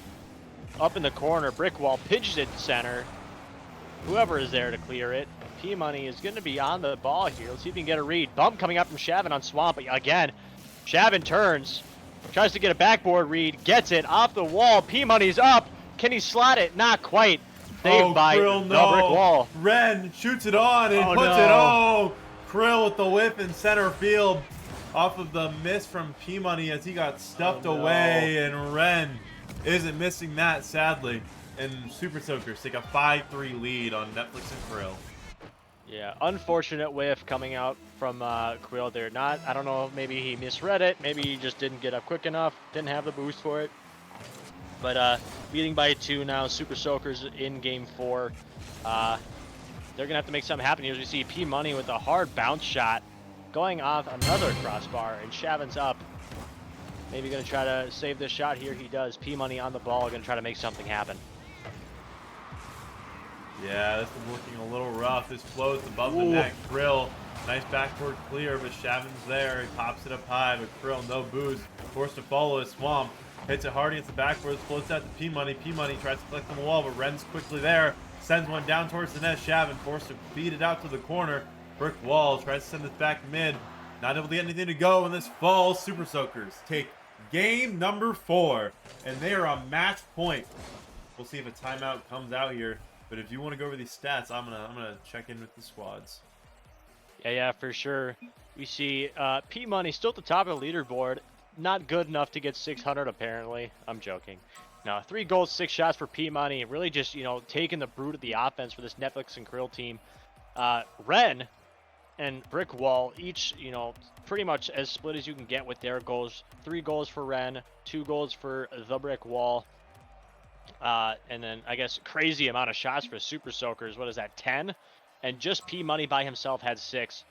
Up in the corner, brick wall pitches it center. Whoever is there to clear it. P-Money is going to be on the ball here. Let's see if we can get a read. Bump coming up from Shavin on Swamp again. Shavin turns, tries to get a backboard read, gets it off the wall. P-Money's up. Can he slot it? Not quite. Saved by Krill, the brick wall. Ren shoots it on and puts it. Oh, Krill with the whip in center field off of the miss from P-Money as he got stuffed away, and Ren isn't missing that, sadly. And Super Soakers take a 5-3 lead on Netflix and Krill. Yeah, unfortunate whiff coming out from Krill there. I don't know, maybe he misread it, maybe he just didn't get up quick enough, didn't have the boost for it. But leading by 2 now, Super Soakers in game 4. They're gonna have to make something happen here. As we see P-Money with a hard bounce shot going off another crossbar, and Shavin's up. Maybe gonna try to save this shot here. He does. P-Money on the ball, gonna try to make something happen. Yeah, this is looking a little rough. This floats above the net. Krill, nice backward clear, but Shavin's there. He pops it up high, but Krill, no boost. Forced to follow his Swamp. Hits it hard against the backboards, floats out to P-Money. P-Money tries to collect on the wall, but Ren's quickly there. Sends one down towards the net. Shavin forced to feed it out to the corner. Brick wall tries to send this back mid. Not able to get anything to go, and this falls. Super Soakers take game number 4, and they are on match point. We'll see if a timeout comes out here. But if you want to go over these stats, I'm gonna check in with the squads. Yeah, for sure. We see P-Money still at the top of the leaderboard. Not good enough to get 600 apparently. I'm joking. No, 3 goals, 6 shots for P-Money. Really just, taking the brute of the offense for this Netflix and Krill team. Ren and Brick Wall each, pretty much as split as you can get with their goals. 3 goals for Ren, 2 goals for the Brick Wall. And then I guess crazy amount of shots for Super Soakers. What is that, 10? And just P-Money by himself had 6.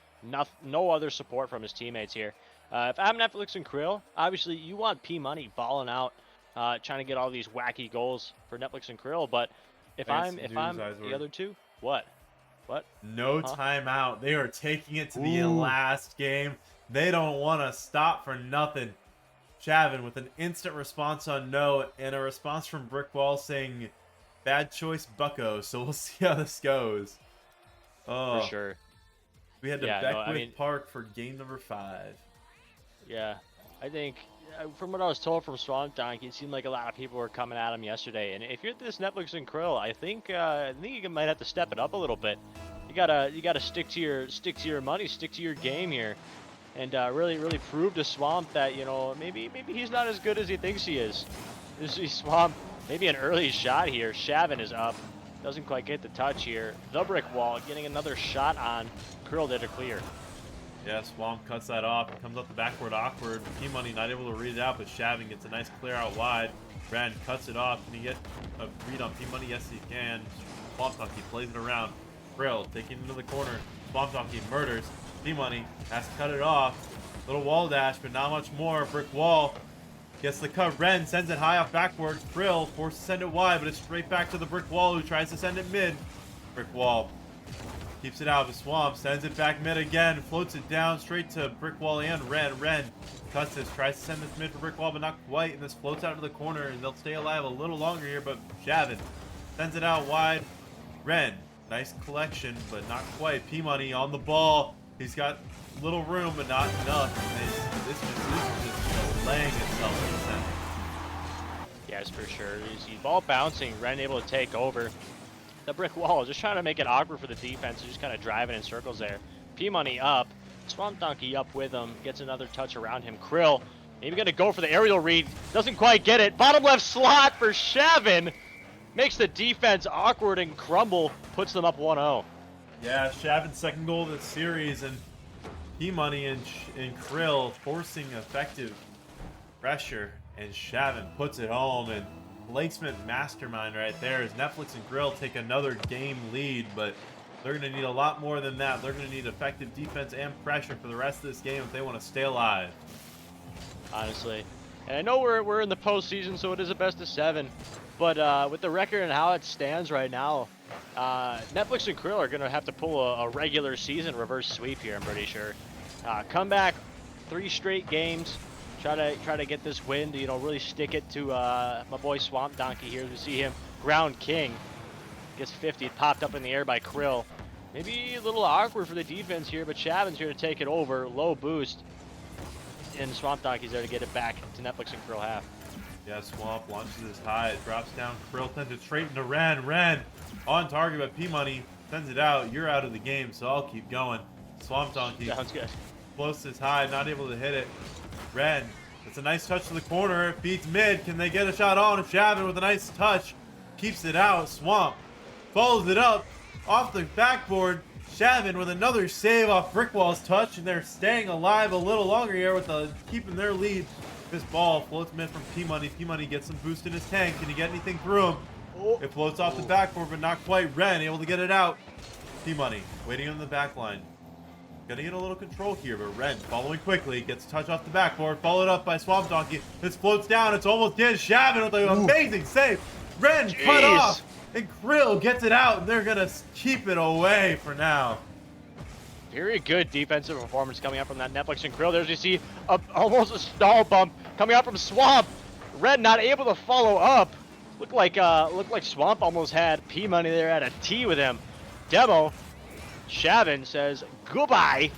No other support from his teammates here. If I'm Netflix and Krill, obviously you want P-Money balling out, trying to get all these wacky goals for Netflix and Krill. But if I'm the other two, what? No timeout. They are taking it to the last game. They don't want to stop for nothing. Shavin with an instant response on no, and a response from Brick Wall saying, "Bad choice, Bucko." So we'll see how this goes. Oh, for sure. We had to Beckwith Park for game number 5. Yeah, I think from what I was told from Swamp Donkey, it seemed like a lot of people were coming at him yesterday. And if you're this Netflix and Krill, I think you might have to step it up a little bit. You gotta stick to your money, stick to your game here, and really prove to Swamp that maybe he's not as good as he thinks he is. This is Swamp. Maybe an early shot here. Shavin is up, doesn't quite get the touch here. The Brick Wall getting another shot on. Krill did a clear. Yeah, Swamp cuts that off. It comes up the backward awkward. P-Money not able to read it out, but Shavin gets a nice clear out wide. Brand cuts it off. Can he get a read on P-Money? Yes, he can. Swamp Donkey plays it around. Krill taking it into the corner. Swamp Donkey murders. P-Money has to cut it off. Little wall dash, but not much more. Brick Wall gets the cut. Ren sends it high off backwards. Krill forced to send it wide, but it's straight back to the Brick Wall, who tries to send it mid. Brick Wall keeps it out of the Swamp, sends it back mid again, floats it down straight to Brick Wall and Ren. Ren cuts this, tries to send this mid for Brick Wall, but not quite, and this floats out to the corner, and they'll stay alive a little longer here, but Shavin sends it out wide. Ren, nice collection, but not quite. P-Money on the ball. He's got little room, but not enough. This is just laying itself in the center. Yes, for sure. You see ball bouncing, Ren able to take over. The Brick Wall just trying to make it awkward for the defense, just kind of driving in circles there. P-Money up, Swamp Donkey up with him, gets another touch around him. Krill, maybe gonna go for the aerial read, doesn't quite get it. Bottom left slot for Shavin, makes the defense awkward and crumble, puts them up 1-0. Yeah, Shavin's second goal of the series, and P-Money and Krill forcing effective pressure, and Shavin puts it home, and placement mastermind right there as Netflix and Krill take another game lead, but they're going to need a lot more than that. They're going to need effective defense and pressure for the rest of this game if they want to stay alive. Honestly. And I know we're in the postseason, so it is a best of 7. But with the record and how it stands right now, Netflix and Krill are going to have to pull a regular season reverse sweep here, I'm pretty sure. Come back 3 straight games. Try to get this win to, you know, really stick it to my boy Swamp Donkey here. We see him ground king. Gets 50, popped up in the air by Krill. Maybe a little awkward for the defense here, but Shavin's here to take it over. Low boost. And Swamp Donkey's there to get it back to Netflix and Krill half. Yeah, Swamp launches this high. It drops down. Krill sends it straight into Ren. Ren on target, but P-Money sends it out. You're out of the game, so I'll keep going. Swamp Donkey Sounds good. floats this high, not able to hit it. Ren, it's a nice touch to the corner. It beats mid. Can they get a shot on? Shavin with a nice touch. Keeps it out. Swamp follows it up off the backboard. Shavin with another save off Brickwall's touch, and they're staying alive a little longer here with keeping their lead. This ball floats mid from P-Money. P-Money gets some boost in his tank. Can he get anything through him? It floats off the backboard, but not quite. Ren able to get it out. P-Money waiting on the back line. Gonna get a little control here, but Ren following quickly. Gets a touch off the backboard, followed up by Swamp Donkey. This floats down. It's almost in. Shavin with an amazing save. Ren cut off. And Krill gets it out, and they're going to keep it away for now. Very good defensive performance coming up from that Netflix and Krill. There's you see almost a stall bump coming out from Swamp. Red not able to follow up. Looked like Swamp almost had P-Money there at a T with him. Demo. Shavin says goodbye.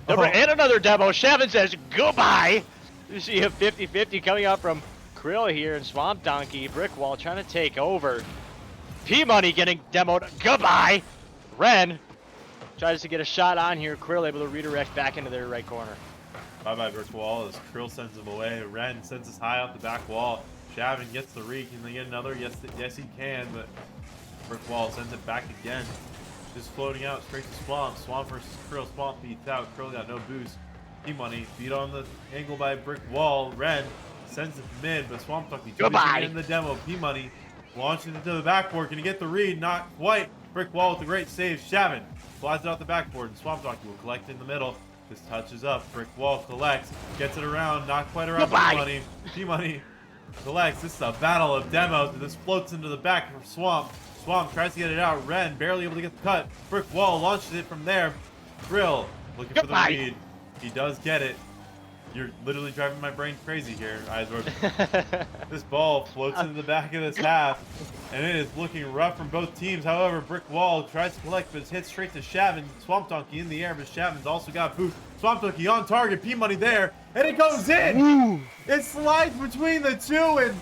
And another demo. Shavin says goodbye. You see a 50-50 coming out from Krill here, and Swamp Donkey, Brickwall trying to take over. P-Money getting demoed. Goodbye. Ren tries to get a shot on here. Krill able to redirect back into their right corner. Bye-bye, Brickwall, as Krill sends him away. Ren sends us high off the back wall. Shavin gets the read. Can they get another? Yes, he can, but Brickwall sends it back again. Just floating out straight to Swamp. Swamp versus Krill. Swamp beats out. Krill got no boost. P-Money beat on the angle by Brickwall. Ren sends it mid, but Swamp Donkey in the demo. P-Money launching into the backboard. Can he get the read? Not quite. Brickwall with a great save. Shavin slides it off the backboard, and Swamp Donkey will collect in the middle. This touches up. Brickwall collects. Gets it around. Not quite around P-Money. P-Money collects. This is a battle of demos. This floats into the back for Swamp. Swamp tries to get it out. Ren barely able to get the cut. Brickwall launches it from there. Krill looking for the lead. He does get it. You're literally driving my brain crazy here, Izor. This ball floats into the back of this half, and it is looking rough from both teams. However, Brickwall tries to collect, but it's hit straight to Shavin. Swamp Donkey in the air, but Shavin's also got boost. Swamp Donkey on target, P-Money there, and it goes in! Ooh. It slides between the two and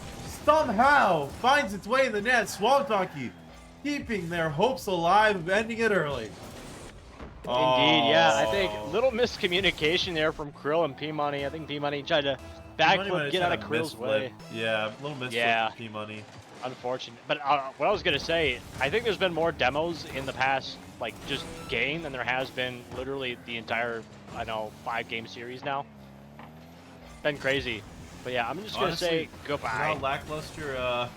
somehow finds its way in the net. Swamp Donkey keeping their hopes alive of ending it early. Indeed, yeah. I think little miscommunication there from Krill and P-Money. I think P-Money tried to backflip, get out of Krill's way. Yeah, a little misflip for P-Money. Unfortunate. But what I was going to say, I think there's been more demos in the past, like, just game than there has been literally the entire, 5-game series now. Been crazy. But yeah, I'm just going to say goodbye. You know how lackluster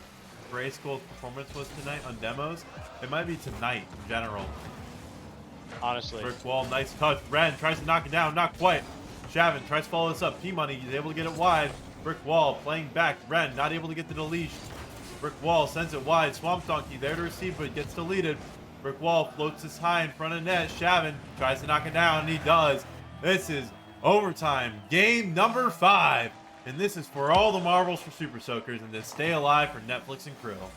Gray Skull's performance was tonight on demos? It might be tonight in general. Honestly. Brickwall, nice touch. Ren tries to knock it down, not quite. Shavin tries to follow this up. P-Money is able to get it wide. Brickwall playing back. Ren not able to get the leash. Brickwall sends it wide. Swamp Donkey there to receive, but gets deleted. Brickwall floats this high in front of net. Shavin tries to knock it down, and he does. This is overtime. Game number 5. And this is for all the marbles for Super Soakers and to stay alive for Netflix and Krill.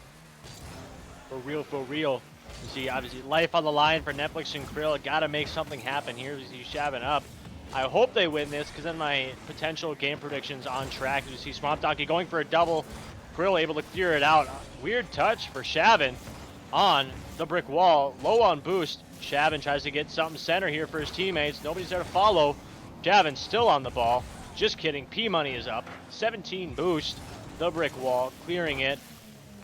For real, for real. You see, obviously, life on the line for Netflix and Krill. Got to make something happen here. You see Shavin up. I hope they win this, because then my potential game predictions on track. You see Swamp Donkey going for a double. Krill able to clear it out. Weird touch for Shavin. on the brick wall, low on boost. Shavin tries to get something center here for his teammates. Nobody's there to follow. Shavin still on the ball. Just kidding. P-Money is up. 17 boost. The brick wall, clearing it.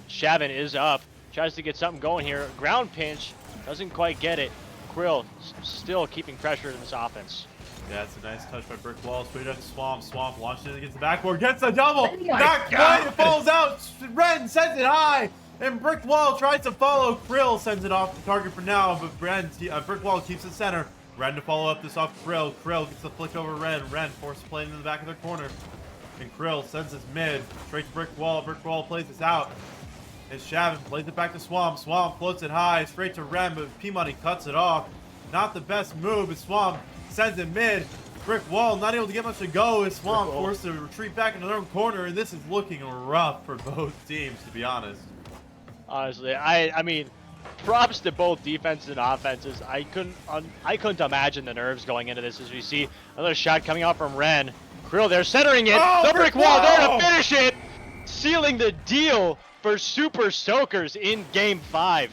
Shavin is up. Tries to get something going here. Ground pinch. Doesn't quite get it. Krill still keeping pressure in this offense. Yeah, it's a nice touch by Brick Wall. Straight up to Swamp. Swamp launches it against the backboard. Gets the double. Oh my Back God. right. It falls out. Ren sends it high. And Brick Wall tries to follow. Krill sends it off the target for now. But Brick Wall keeps it center. Ren to follow up this off Krill. Krill gets the flick over Ren. Ren forced to play into the back of their corner. And Krill sends his mid. Straight to Brick Wall. Brick Wall plays this out. And Shavin plays it back to Swamp. Swamp floats it high. Straight to Ren. But P-Money cuts it off. Not the best move. But Swamp sends it mid. Brick Wall not able to get much to go as Swamp forced to retreat back into their own corner, and this is looking rough for both teams, to be honest. Honestly, I mean, props to both defenses and offenses. I couldn't imagine the nerves going into this as we see another shot coming out from Ren. Krill there centering it. Oh, the brick wall there to finish it, sealing the deal for Super Soakers in Game 5.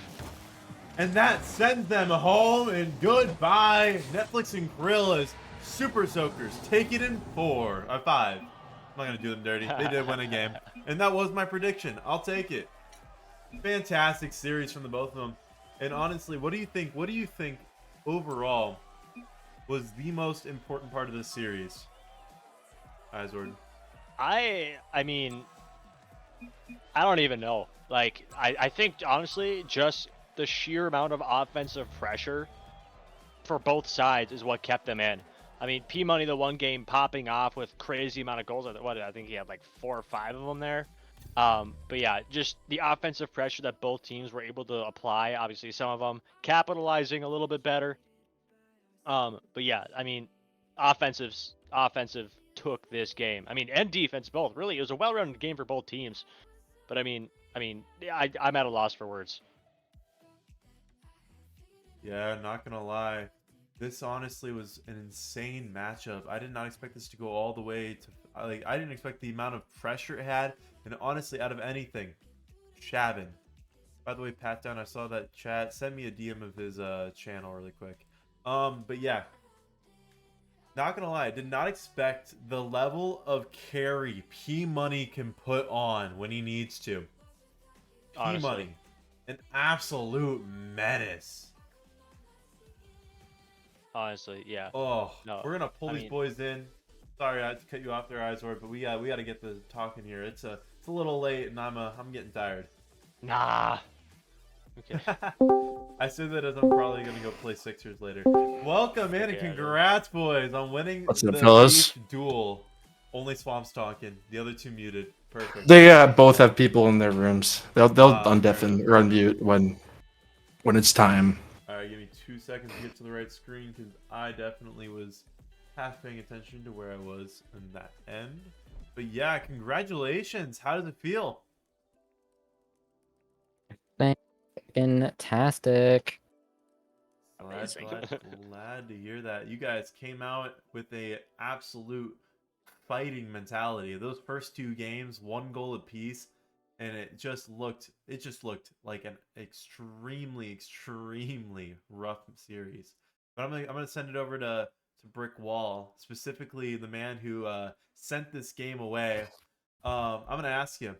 And that sends them home, and goodbye. Netflix and Krill as Super Soakers take it in 5. I'm not gonna do them dirty. They did win a game, and that was my prediction. I'll take it. Fantastic series from the both of them. And honestly, what do you think? What do you think overall was the most important part of this series? Izord. I mean, I don't even know. Like, I think honestly, just the sheer amount of offensive pressure for both sides is what kept them in. I mean, P-Money the one game popping off with crazy amount of goals. What, I think he had like 4 or 5 of them there. But yeah, just the offensive pressure that both teams were able to apply. Obviously, some of them capitalizing a little bit better. But yeah, I mean, offensive took this game. I mean, and defense both. Really, it was a well-rounded game for both teams. But I mean, I'm at a loss for words. Yeah, not gonna lie. This honestly was an insane matchup. I did not expect this to go all the way to, like, I didn't expect the amount of pressure it had. And honestly, out of anything, Shavin. By the way, Pat Down, I saw that chat. Send me a DM of his channel really quick. But yeah, not gonna lie, I did not expect the level of carry P-Money can put on when he needs to. P-Money, an absolute menace. Honestly, yeah. Oh, No, we're gonna pull these boys in. Sorry, I had to cut you off there, Izord, but we got to get the talking here. It's a little late, and I'm getting tired. Nah. Okay. I said that as I'm probably gonna go play Sixers later. Welcome in, and congrats, boys, on winning the fellas? Beef duel. Only Swamp's talking. The other two muted. Perfect. They both have people in their rooms. They'll undeafen or right. unmute when it's time. All right, give me 2 seconds to get to the right screen because I definitely was half paying attention to where I was in that end. But yeah, congratulations. How does it feel? Fantastic. Amazing. Glad to hear that. You guys came out with a absolute fighting mentality. Those first 2 games, 1 goal apiece, and it just looked like an extremely rough series. But I'm gonna send it over to Brick Wall, specifically the man who sent this game away. I'm gonna ask you,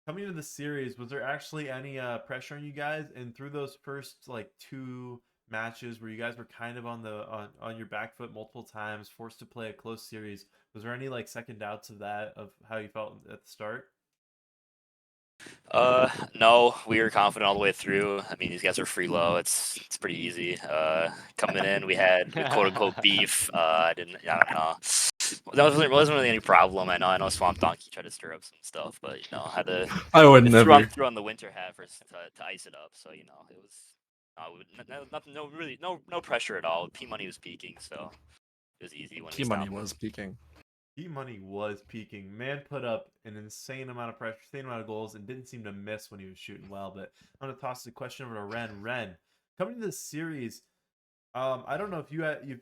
coming into the series, was there actually any pressure on you guys? And through those first like 2 matches where you guys were kind of on your back foot multiple times, forced to play a close series, was there any like second doubts of how you felt at the start? No, we were confident all the way through. I mean, these guys are free low. It's pretty easy. Coming in, we had quote unquote beef. I don't know. That wasn't really any problem. I know Swamp Donkey tried to stir up some stuff, but had to. I would never. Threw on the winter hat to ice it up. So it was no pressure at all. P-Money was peaking, so it was easy when P-Money was peaking. P-Money was peaking. Man put up an insane amount of pressure, insane amount of goals, and didn't seem to miss when he was shooting well. But I'm going to toss the question over to Ren. Ren, coming to this series, I don't know if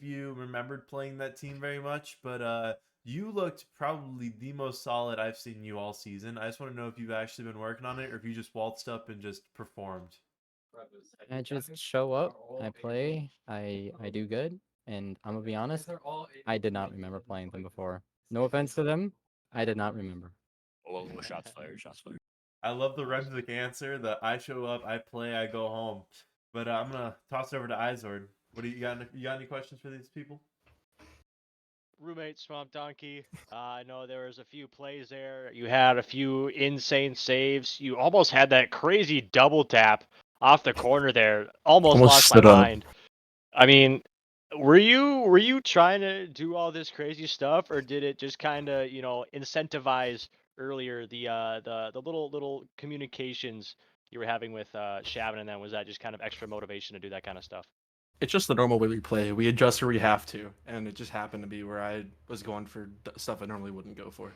you remembered playing that team very much, but you looked probably the most solid I've seen you all season. I just want to know if you've actually been working on it or if you just waltzed up and just performed. I just show up, I play, I do good, and I'm gonna be honest, I did not remember playing them before. No offense to them, I did not remember. Oh, shots fired. Shots fired. I love the Remzik answer. The I show up, I play, I go home. But I'm gonna toss it over to Izord. What do you got? You got any questions for these people? Roommate Swamp Donkey. I know there was a few plays there. You had a few insane saves. You almost had that crazy double tap off the corner there. Almost Almost lost my stood up. mind. I mean, were you trying to do all this crazy stuff, or did it just kind of incentivize earlier the little communications you were having with Shavin, and then was that just kind of extra motivation to do that kind of stuff? It's just the normal way we play. We adjust where we have to, and it just happened to be where I was going for stuff I normally wouldn't go for,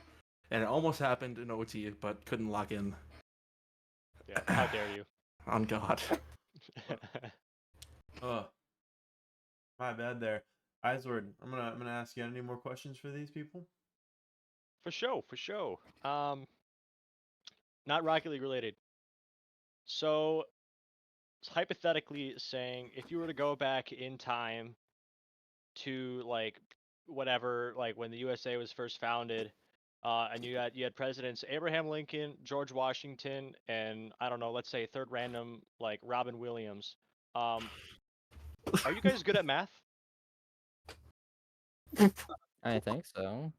and it almost happened in OT, but couldn't lock in. Yeah, how dare you? On God. Oh, my bad there. Izord, I'm gonna ask you any more questions for these people? For sure, for sure. Not Rocket League related. So, hypothetically saying, if you were to go back in time to like whatever, like when the USA was first founded, and you had presidents Abraham Lincoln, George Washington, and I don't know, let's say third random like Robin Williams. Are you guys good at math? I think so.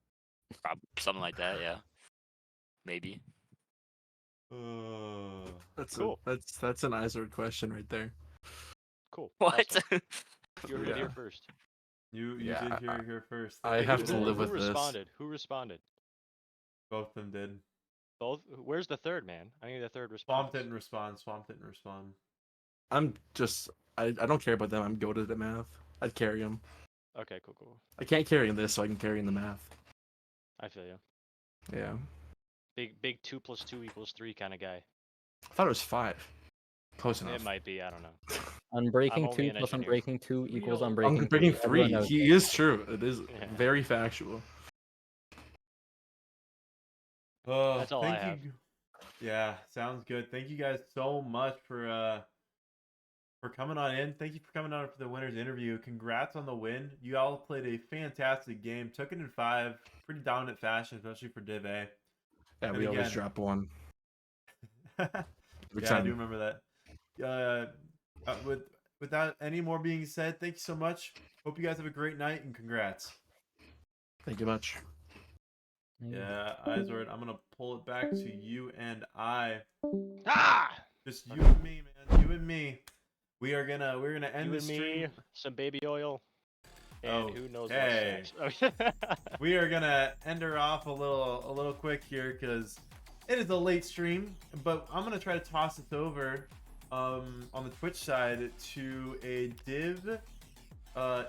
Something like that. Yeah. Maybe. That's Cool. that's an Izord question right there. Cool. What? Awesome. You heard it here Yeah. first. You Yeah, did hear it here first. I Thank have you. to live Who with this. responded? Who responded? Both of them did. Both? Where's the third man? I need the third Swamp response. didn't respond. Swamp didn't respond. I'm just I don't care about them. I'm goated at math. I'd carry them. Okay, cool. I can't carry in this, so I can carry in the math. I feel you. Yeah. Big 2 + 2 = 3 kind of guy. I thought it was 5. Close enough. It might be. I don't know. Unbreaking only 2 an plus engineer. unbreaking 2 equals I'm unbreaking I'm breaking 3. Everyone 3. knows He is true. It is Yeah. very factual. That's all I thank have. you. Yeah, sounds good. Thank you guys so much for coming on in. Thank you for coming on for the winners interview. Congrats on the win. You all played a fantastic game. Took it in 5. Pretty dominant fashion, especially for Div A. Yeah, And we always again- drop 1. Every Yeah, I time. do remember that. Without any more being said, thank you so much. Hope you guys have a great night and congrats. Thank you much. Yeah, Izord, I'm gonna pull it back to you and I. Ah! Just you and me, man. You and me. We're gonna end You the and stream. me, some baby oil, and who knows Okay. what's next. We are gonna end her off a little quick here because it is a late stream, but I'm gonna try to toss it over on the Twitch side to a Div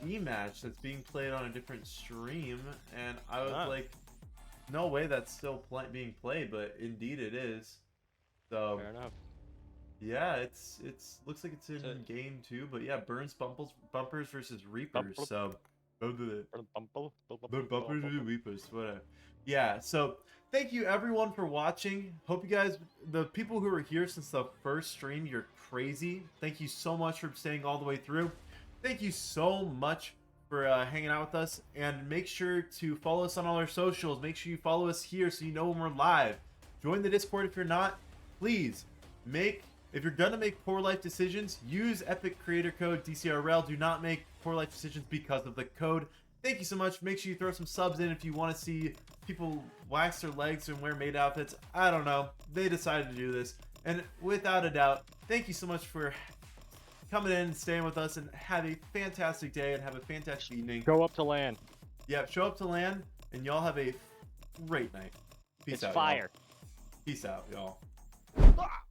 e-match that's being played on a different stream, and I was like, no way that's still being played, but indeed it is. So Fair enough. yeah, it's looks like it's in game 2, but yeah, Burns bumpers versus Reapers. So go to the bumpers versus Reapers, whatever. Yeah, so thank you everyone for watching. Hope you guys, the people who are here since the first stream, you're crazy. Thank you so much for staying all the way through. Thank you so much for hanging out with us, and make sure to follow us on all our socials. Make sure you follow us here so you know when we're live. Join the Discord if you're not. Please if you're gonna make poor life decisions, use Epic Creator Code Dcrl. Do not make poor life decisions because of the code. Thank you so much. Make sure you throw some subs in if you want to see people wax their legs and wear maid outfits. I don't know. They decided to do this. And without a doubt, thank you so much for coming in and staying with us, and have a fantastic day and have a fantastic evening. Go up to land. Yeah, show up to land, and y'all have a great night. Peace It's out, fire. y'all. Peace out, y'all. Ah!